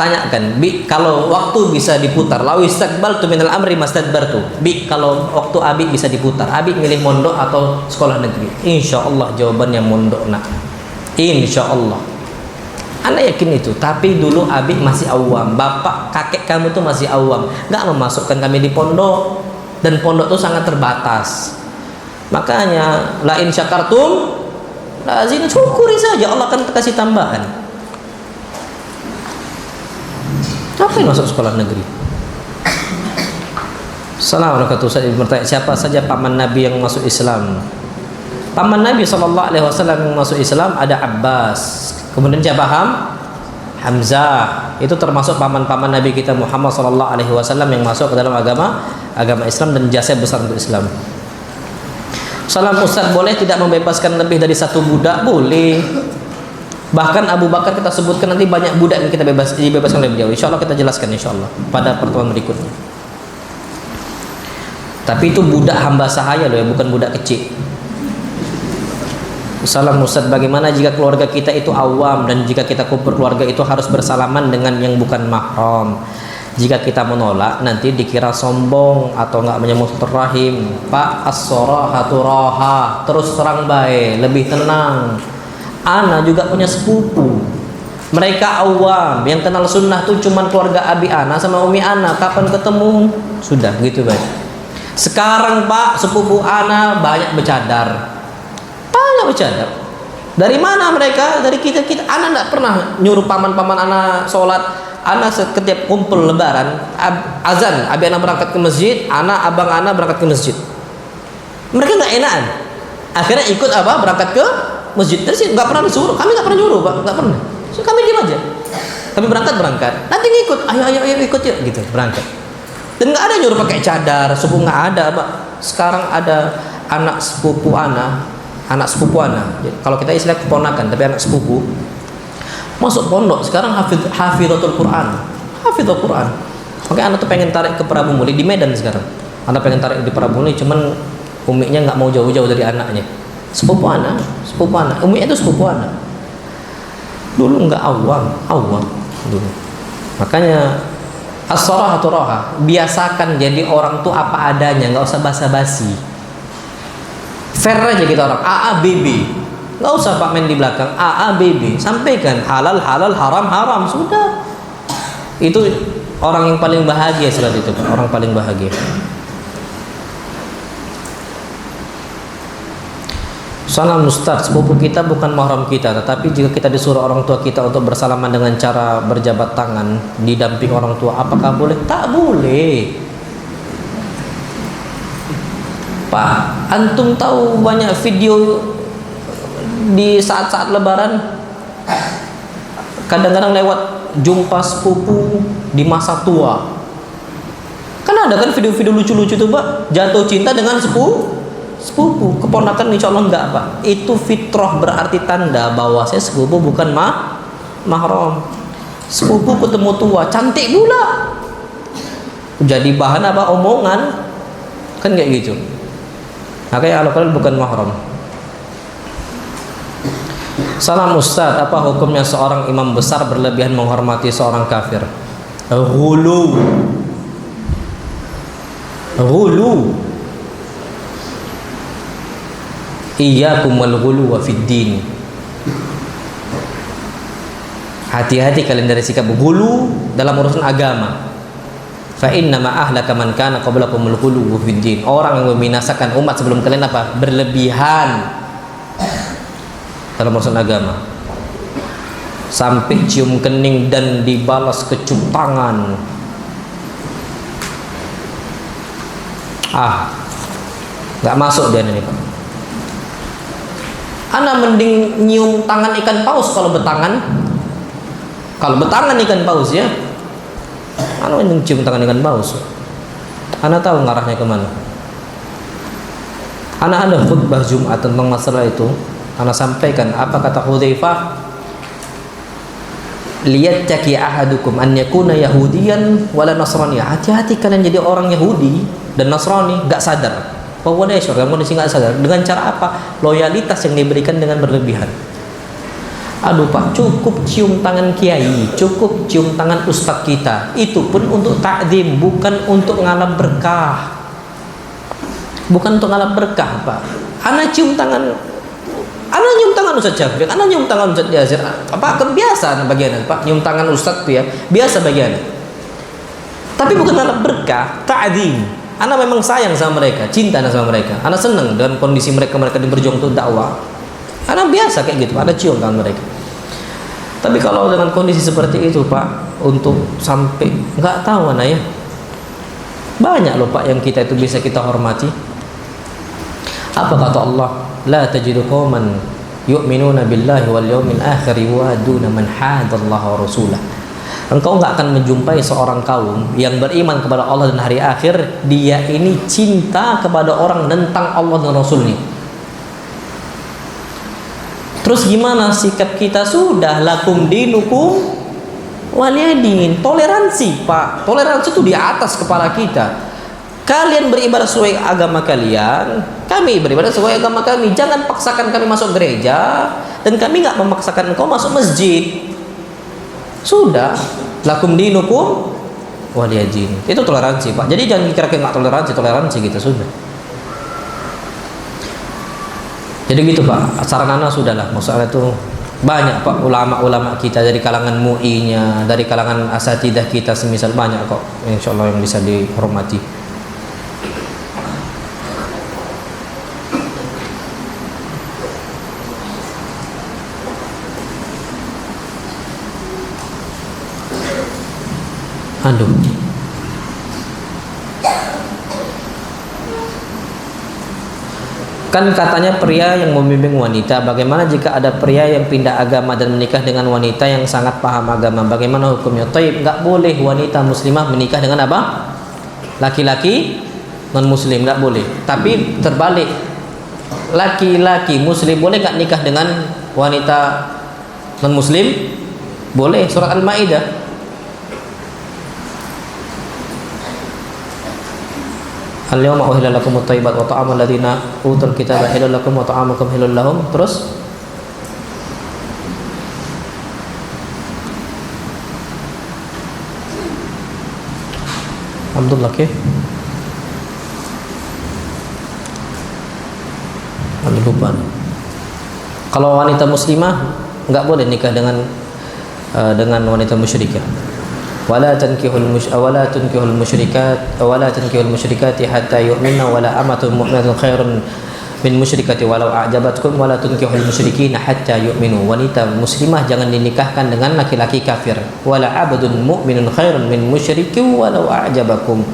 tanyakan, Bi, kalau waktu bisa diputar, law istaqbaltu minal amri mastadbartu. Bi, kalau waktu Abi bisa diputar, Abi milih mondok atau sekolah negeri? Insyaallah jawabannya mondok, nak. Insya Allah. Anda yakin itu. Tapi dulu Abi masih awam. Bapak kakek kamu tuh masih awam, nggak memasukkan kami di pondok. Dan pondok tuh sangat terbatas. Makanya la in syakartum la azin, syukuri saja, Allah akan kasih tambahan. Apa yang masuk sekolah negeri? Assalamualaikum warahmatullahi wabarakatuh. Siapa saja paman Nabi yang masuk Islam? Paman Nabi SAW yang masuk Islam ada Abbas, kemudian siapa? Hamzah. Itu termasuk paman-paman Nabi kita Muhammad SAW yang masuk ke dalam agama Islam dan jasa besar untuk Islam. Salam Ustaz, boleh tidak membebaskan lebih dari satu budak? Boleh. Bahkan Abu Bakar kita sebutkan nanti banyak budak yang kita dibebaskan oleh beliau. Insya Allah kita jelaskan insya Allah pada pertemuan berikutnya. Tapi itu budak hamba sahaya loh ya, bukan budak kecil. Salam Ustaz, bagaimana jika keluarga kita itu awam dan jika kita kumpul keluarga itu harus bersalaman dengan yang bukan mahram? Jika kita menolak nanti dikira sombong atau enggak menyambung rahim. Pak, as-sorahatu raha, terus terang baik, lebih tenang. Ana juga punya sepupu, mereka awam, yang kenal sunnah tuh cuman keluarga Abi Ana sama Umi Ana. Kapan ketemu? Sudah gitu baik. Sekarang Pak, sepupu Ana banyak bercadar. Bercadar. Dari mana mereka? Dari kita. Ana tidak pernah nyuruh paman-paman Ana sholat. anak setiap kumpul lebaran, azan, abi anak berangkat ke masjid, abang anak berangkat ke masjid. Mereka nggak enakan. Akhirnya ikut apa? Berangkat ke masjid. Terus nggak pernah disuruh. Kami nggak pernah nyuruh, Pak. Nggak pernah. So, kami diam aja. Kami berangkat. Nanti ngikut. Ayo ikut yuk. Gitu berangkat. Dan nggak ada nyuruh pakai cadar. Sepupu nggak ada, Pak. Sekarang ada anak sepupu anak. Kalau kita istilah keponakan, tapi anak sepupu masuk pondok. Sekarang hafidhatul Quran. Makanya anak tuh pengen tarik ke Prabu Muli di Medan sekarang. Anak pengen tarik di Prabu Muli, cuman umiknya nggak mau jauh-jauh dari anaknya. Sepupu anak. Umiknya itu sepupu anak. Dulu nggak awam dulu. Makanya as-sarahatu raha, biasakan jadi orang tuh apa adanya, nggak usah basa-basi. Fair aja kita orang. AABB. Nggak usah Pak main di belakang. AABB. Sampaikan halal, haram, sudah. Itu orang yang paling bahagia saat itu, Pak. Orang paling bahagia. Salam Ustaz, sepupu kita bukan mahram kita, tetapi jika kita disuruh orang tua kita untuk bersalaman dengan cara berjabat tangan didamping orang tua, apakah boleh? Tak boleh. Pak, antum tahu banyak video di saat-saat lebaran kadang-kadang lewat jumpa sepupu di masa tua. Kan ada kan video-video lucu-lucu tuh, Pak, jatuh cinta dengan sepupu. Keponakan insya Allah enggak, Pak. Itu fitrah, berarti tanda bahwa saya sepupu bukan mahram. Sepupu ketemu tua cantik pula, jadi bahan apa? Omongan, kan kayak gitu. Makanya kalau bukan mahram. Salam Ustaz, apa hukumnya seorang imam besar berlebihan menghormati seorang kafir? Ghulu. Iyyakum wal ghuluwa fid din. Hati-hati kalian dari sikap ghulu dalam urusan agama. Fa inna ma ahlaka man kana qablakumul ghuluwu fid din. Orang yang membinasakan umat sebelum kalian apa? Berlebihan dalam urusan agama. Sampai cium kening dan dibalas kecup tangan. Nggak masuk dia ini, Pak. Ana mending nyium tangan ikan paus kalau betangan. Kalau betangan ikan paus ya. Ana mending cium tangan ikan paus. Ana tahu ngarahnya kemana. Ana ada khutbah Jumat tentang masalah itu. Ana sampaikan apa kata Hudzaifah. Liyattaki ahadukum an yakuna yahudiyan wala nasraniya. Hati-hati kalian jadi orang Yahudi dan Nasrani, enggak sadar bahwa dia dalam kondisi nggak sadar. Dengan cara apa? Loyalitas yang diberikan dengan berlebihan. Aduh Pak, cukup cium tangan kiai, cukup cium tangan ustadz kita, itu pun untuk takdim, bukan untuk ngalap berkah. Bukan untuk ngalap berkah, Pak. Ana cium tangan Ustadz Jafri, ana nyium tangan Ustadz Yazir. Apa kebiasaan bagian Pak? Nyium tangan ustadz tuh ya, biasa bagian. Tapi bukan ngalap berkah, takdim. Ana memang sayang sama mereka, cinta sama mereka. Ana senang dengan kondisi mereka berjuang untuk dakwah. Ana biasa kayak gitu, ada cium tangan mereka. Tapi kalau dengan kondisi seperti itu, Pak, untuk sampai nggak tahu Ana ya. Banyak loh Pak yang kita itu bisa kita hormati. Apa kata Allah? La tajidu qauman yu'minuna billahi wal yawmil akhir yu'aduna man hadallaha wa rasulah. Engkau nggak akan menjumpai seorang kaum yang beriman kepada Allah dan hari akhir, dia ini cinta kepada orang tentang Allah dan Rasulnya. Terus gimana sikap kita? Sudah lakum dinukum waliyadin. Toleransi, Pak. Toleransi itu di atas kepala kita. Kalian beribadah sesuai agama kalian, kami beribadah sesuai agama kami. Jangan paksakan kami masuk gereja, dan kami nggak memaksakan engkau masuk masjid. Sudah, lakum dinukum waliyadin. Itu toleransi, Pak. Jadi jangan kira-kira nggak toleransi gitu, sudah. Jadi gitu, Pak. Saran anak sudahlah. Masalah itu banyak, Pak, ulama-ulama kita dari kalangan MUI-nya, dari kalangan asatidah kita semisal, banyak kok insyaallah yang bisa dihormati. Aduh. Kan katanya pria yang membimbing wanita. Bagaimana jika ada pria yang pindah agama dan menikah dengan wanita yang sangat paham agama? Bagaimana hukumnya? Taib, nggak boleh wanita muslimah menikah dengan apa? Laki-laki non muslim, nggak boleh. Tapi terbalik, laki-laki muslim boleh nggak nikah dengan wanita non muslim? Boleh. Surat Al-Maidah. Al-yawma uhilla lakumut thayyibat wa ta'amul ladzina utul kitaba halal lakum wa ta'amukum halal lahum. Terus Alhamdulillah, okay. Lupa. Kalau wanita muslimah nggak boleh nikah dengan wanita musyrikah. Wala tunkihul musyrikati hatta yu'minna wala amatun mu'minatun khairun min musyrikati walau a'jabatkum wala tunkihul musyrikina hatta yu'minu. Wanita muslimah jangan dinikahkan dengan laki-laki kafir. Wala abdun mu'minun khairun min musyriki walau a'jabakum.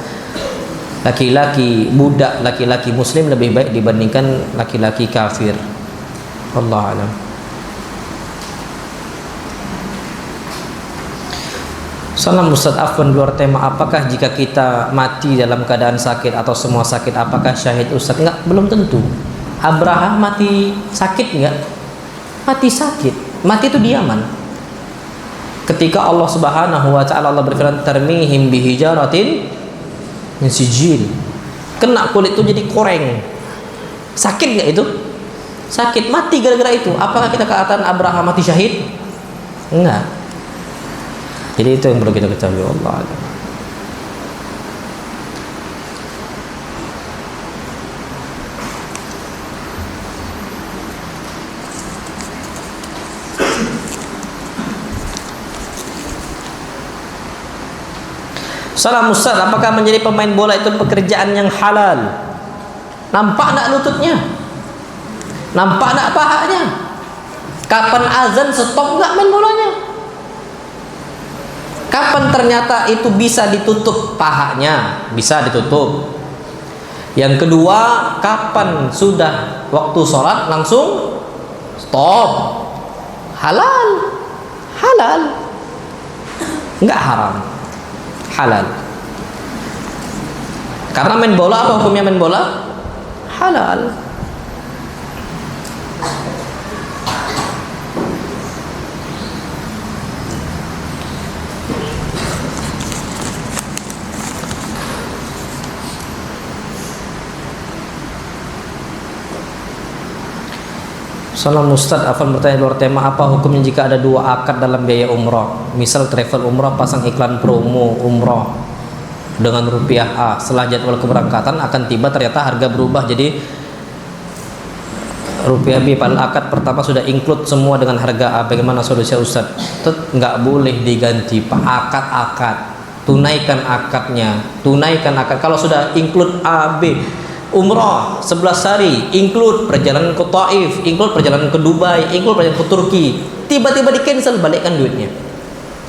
Laki-laki budak laki-laki muslim lebih baik dibandingkan laki-laki kafir. Wallahu a'lam. Salam Ustaz, afwan luar tema. Apakah jika kita mati dalam keadaan sakit atau semua sakit, apakah syahid Ustaz? Enggak, belum tentu. Abraham mati sakit enggak? Mati sakit. Mati itu di Yaman. Ketika Allah Subhanahu wa taala berfirman tarmihim bihijaratin min sijil. Kena kulit itu jadi koreng. Sakit enggak itu? Sakit, mati gara-gara itu. Apakah kita katakan Abraham mati syahid? Enggak. Jadi itu yang perlu kita ketahui. Allah a'lam. Salam Ustaz, apakah menjadi pemain bola itu pekerjaan yang halal? Nampak nak lututnya? Nampak nak pahanya? Kapan azan stop enggak main bolanya? Kapan ternyata itu bisa ditutup pahanya? Bisa ditutup. Yang kedua, kapan sudah waktu sholat langsung stop? Halal. Halal. Enggak haram. Halal. Karena main bola, apa hukumnya main bola? Halal. Salam Ustaz, Afan bertanya luar tema, apa hukumnya jika ada dua akad dalam biaya umroh? Misal travel umroh pasang iklan promo umroh dengan rupiah A, setelah jadwal keberangkatan akan tiba ternyata harga berubah jadi rupiah B, padahal akad pertama sudah include semua dengan harga A. Bagaimana solusi Ustaz? Nggak boleh diganti Pak, akad-akad. Tunaikan akadnya, tunaikan akad. Kalau sudah include A, B, umrah 11 hari, include perjalanan ke Taif, include perjalanan ke Dubai, include perjalanan ke Turki, tiba-tiba di cancel, balikkan duitnya.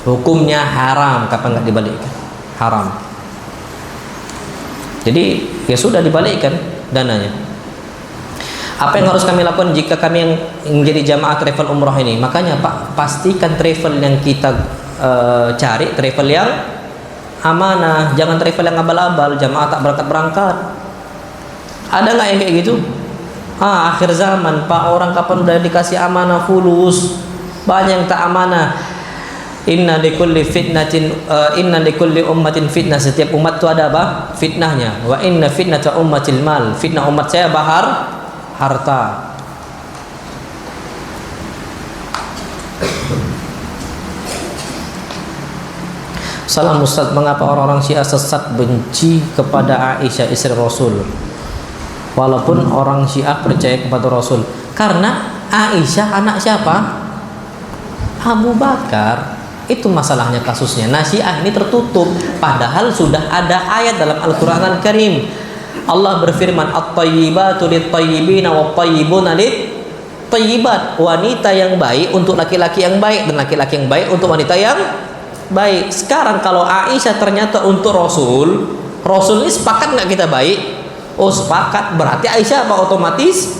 Hukumnya haram. Kapan nggak dibalikkan? Haram. Jadi ya sudah, dibalikkan dananya. Apa yang harus kami lakukan jika kami yang menjadi jamaah travel umrah ini? Makanya Pak, pastikan travel yang kita cari travel yang amanah, jangan travel yang abal-abal, jamaah tak berangkat-berangkat. Ada nggak yang kayak gitu? Akhir zaman Pak, orang kapan udah dikasih amanah fulus, banyak yang tak amanah. Inna likulli ummatin fitnah. Setiap umat itu ada apa? Fitnahnya. Wa inna fitnata ummatil mal. Fitnah umat saya harta. Salam Ustaz, mengapa orang-orang Syiah sesat benci kepada Aisyah istri Rasul? Walaupun orang Syiah percaya kepada Rasul. Karena Aisyah anak siapa? Abu Bakar. Itu masalahnya kasusnya. Nah, Syiah ini tertutup, padahal sudah ada ayat dalam Al-Qur'an Al-Karim. Allah berfirman, "At-thayyibatu lit-thayyibina wat-thayyibuna lit-thayyibat." Wanita yang baik untuk laki-laki yang baik dan laki-laki yang baik untuk wanita yang baik. Sekarang kalau Aisyah ternyata untuk Rasul ini sepakat nggak kita baik? Oh sepakat, berarti Aisyah apa otomatis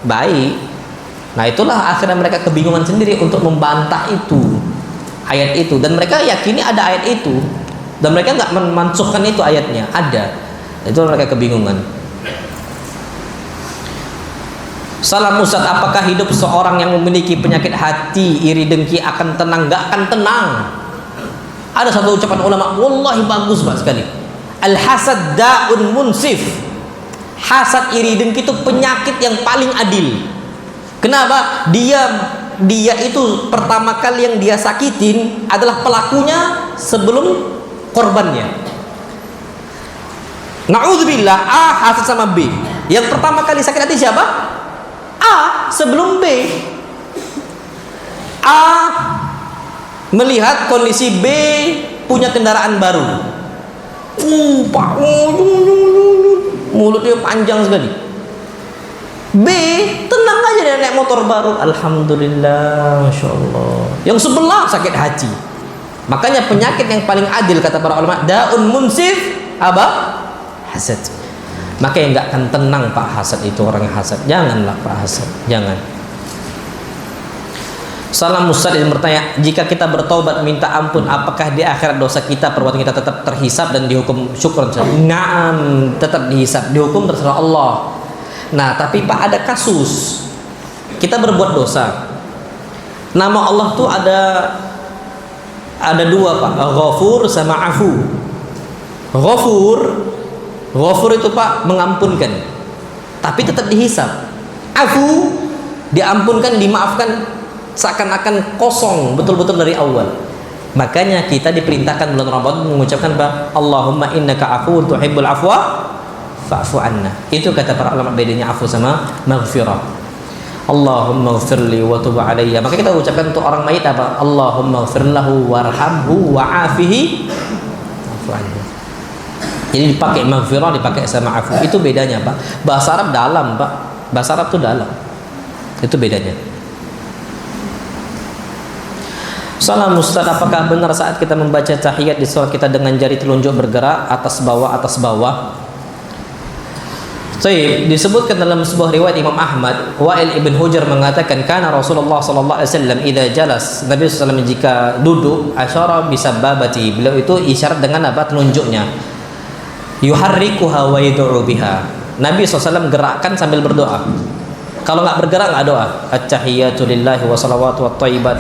baik. Nah itulah akhirnya mereka kebingungan sendiri untuk membantah itu ayat itu, dan mereka yakini ada ayat itu dan mereka nggak memansuhkan itu ayatnya ada. Itu mereka kebingungan. Salam Ustaz, apakah hidup seorang yang memiliki penyakit hati, iri, dengki akan tenang? Nggak akan tenang. Ada satu ucapan ulama, wallahi bagus banget sekali. Al-hasad da'un munsif. Hasad, iri, dengki itu penyakit yang paling adil. Kenapa? Dia itu pertama kali yang dia sakitin adalah pelakunya sebelum korbannya. Na'udzubillah, A hasad sama B. Yang pertama kali sakit hati siapa? A sebelum B. A melihat kondisi B punya kendaraan baru. Mulutnya panjang sekali. B tenang aja dia naik motor baru, alhamdulillah, masya Allah. Yang sebelah sakit hati. Makanya penyakit yang paling adil kata para ulama, daun munsif apa? Hasad. Makanya nggak akan tenang Pak hasad itu, orang yang hasad. Janganlah Pak hasad, jangan. Salam Ustaz yang bertanya, jika kita bertobat minta ampun, apakah di akhirat dosa kita, perbuatan kita tetap terhisap dan dihukum? Syukron. Naam, tetap dihisap, dihukum terserah Allah. Nah, tapi Pak ada kasus kita berbuat dosa. Nama Allah tuh ada dua Pak, Ghafur sama Afu. Ghafur itu Pak mengampunkan, tapi tetap dihisap. Afu diampunkan, dimaafkan, seakan-akan kosong betul-betul dari awal. Makanya kita diperintahkan bulan Ramadan mengucapkan Pak, Allahumma innaka afuwun tuhibbul afwa fa'fu anna. Itu kata para ulama bedanya afu sama maghfirah. Allahumma ighfirli wa tub alayya. Maka kita ucapkan untuk orang mayit apa? Allahumma ighfir lahu warhamhu wa'afihi wa'fu anhu. Jadi dipakai maghfirah, dipakai sama afu. Itu bedanya Pak. Bahasa Arab dalam Pak. Bahasa Arab itu dalam. Itu bedanya. Salam Ustaz, apakah benar saat kita membaca tahiyat di sholat kita dengan jari telunjuk bergerak atas bawah? Baik, disebutkan dalam sebuah riwayat Imam Ahmad, Wa'il ibn Hujr mengatakan, karena Rasulullah sallallahu alaihi wasallam idza jalas, Nabi sallallahu jika duduk, asyara bisababati, beliau itu isyarat dengan apa? Telunjuknya. Yuharrikuha wa yad'u biha. Nabi SAW gerakkan sambil berdoa. Kalau nggak bergerak nggak doa. At-tahiyatu lillahi wa salawatu wa thayyibat.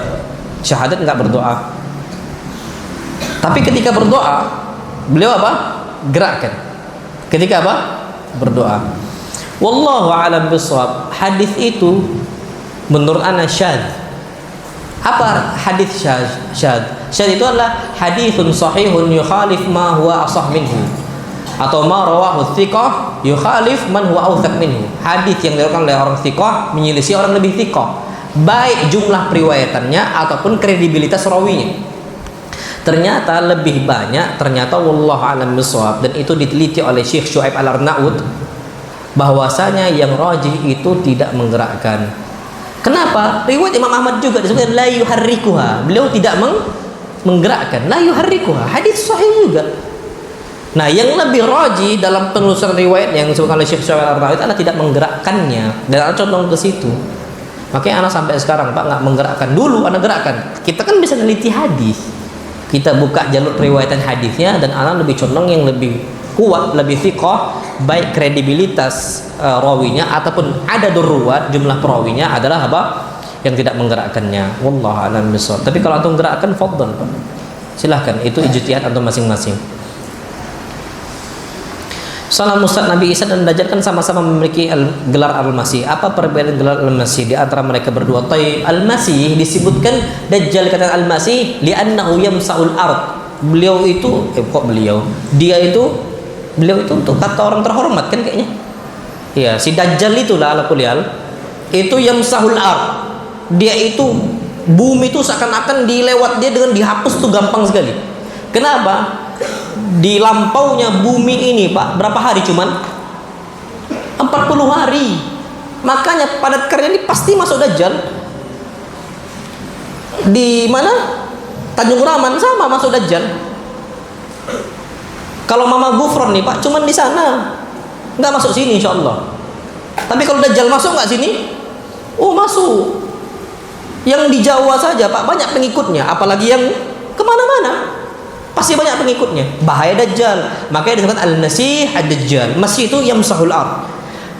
Syahadat nggak berdoa. Tapi ketika berdoa, beliau apa? Gerakkan. Ketika apa? Berdoa. Wallahu a'lam bishawab. Hadis itu menurut ana syadz. Apa hadis syadz? Syadz itu adalah haditsun sahihun yukhalif ma huwa ashah minhu, atau ma rawahu thiqah yukhalif man huwa awthaq minhu. Hadis yang diriwayatkan oleh orang thiqah menyelisih orang lebih thiqah, baik jumlah periwayatannya ataupun kredibilitas rawinya. Ternyata lebih banyak, ternyata wallahu a'lam bishawab, dan itu diteliti oleh Syekh Syuaib Al-Arnaud, bahwasanya yang rajih itu tidak menggerakkan. Kenapa? Riwayat Imam Ahmad juga disebutkan la yuharrikuha, beliau tidak menggerakkan. La yuharrikuha, hadis sahih juga. Nah, yang lebih rajih dalam penelusuran riwayat yang disebutkan oleh Syekh Syuaib Al-Arnaud adalah tidak menggerakkannya, dan ada contoh ke situ. Makanya anak sampai sekarang Pak nggak menggerakkan. Dulu anak gerakkan. Kita kan bisa neliti hadis. Kita buka jalur periwayatan hadisnya, dan anak lebih condong yang lebih kuat, lebih thiqah, baik kredibilitas rawinya ataupun adadur ruwat, jumlah perawinya adalah apa? Yang tidak menggerakkannya. Wallahu a'lam bishawab. Tapi kalau antum gerakkan, fadhal Pak. Silahkan, itu ijtihad antum masing-masing. Salam Ustaz, Nabi Isa dan Dajjal kan sama-sama memiliki gelar Al-Masih. Apa perbedaan gelar Al-Masih di antara mereka berdua? Al-Masih disebutkan Dajjal kata Al-Masih li'annahu yamsa'ul ard. Beliau itu beliau itu untuk kata orang terhormat kan kayaknya. Iya, si Dajjal itulah ala kulial. Itu yamsahul ard. Dia itu bumi itu seakan-akan dilewat dia dengan dihapus tuh gampang sekali. Kenapa? Di lampaunya bumi ini Pak, berapa hari cuman? 40 hari. Makanya padat karya ini pasti masuk Dajjal. Di mana? Tanjung Raman sama masuk Dajjal. Kalau Mama Gufron nih Pak, cuman di sana, nggak masuk sini insya Allah. Tapi kalau Dajjal masuk nggak sini? Oh masuk. Yang di Jawa saja Pak banyak pengikutnya, apalagi yang kemana-mana pasti banyak pengikutnya. Bahaya Dajjal, makanya disebut Al-Masih Ad-Dajjal. Masih itu yamsahul ard.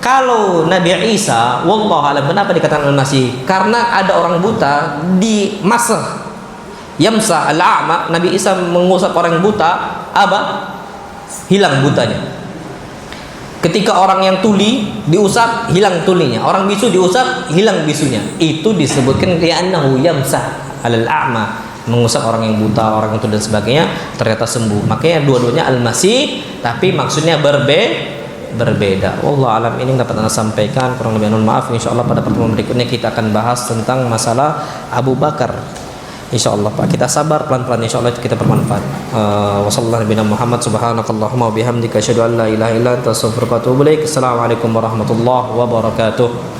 Kalau Nabi Isa, wallahu alam, kenapa dikatakan Al-Masih? Karena ada orang buta di masa yamsah al-a'ma, Nabi Isa mengusap orang buta, apa? Hilang butanya. Ketika orang yang tuli diusap, hilang tulinya. Orang bisu diusap, hilang bisunya. Itu disebutkan li'annahu yamsah al-a'ma, mengusap orang yang buta, orang yang tuli dan sebagainya, ternyata sembuh. Makanya dua-duanya Al-Masih, tapi maksudnya berbeda. Wallahu alam, ini dapat Anda sampaikan, kurang lebih mohon maaf. Insyaallah pada pertemuan berikutnya kita akan bahas tentang masalah Abu Bakar. Insyaallah Pak, kita sabar pelan-pelan, insyaallah kita bermanfaat. Wassallallahu nabiyana Muhammad, subhanakallahumma wa bihamdika asyhadu an la ilaha illa anta astaghfiruka wa atubu ilaik. Assalamualaikum warahmatullahi wabarakatuh.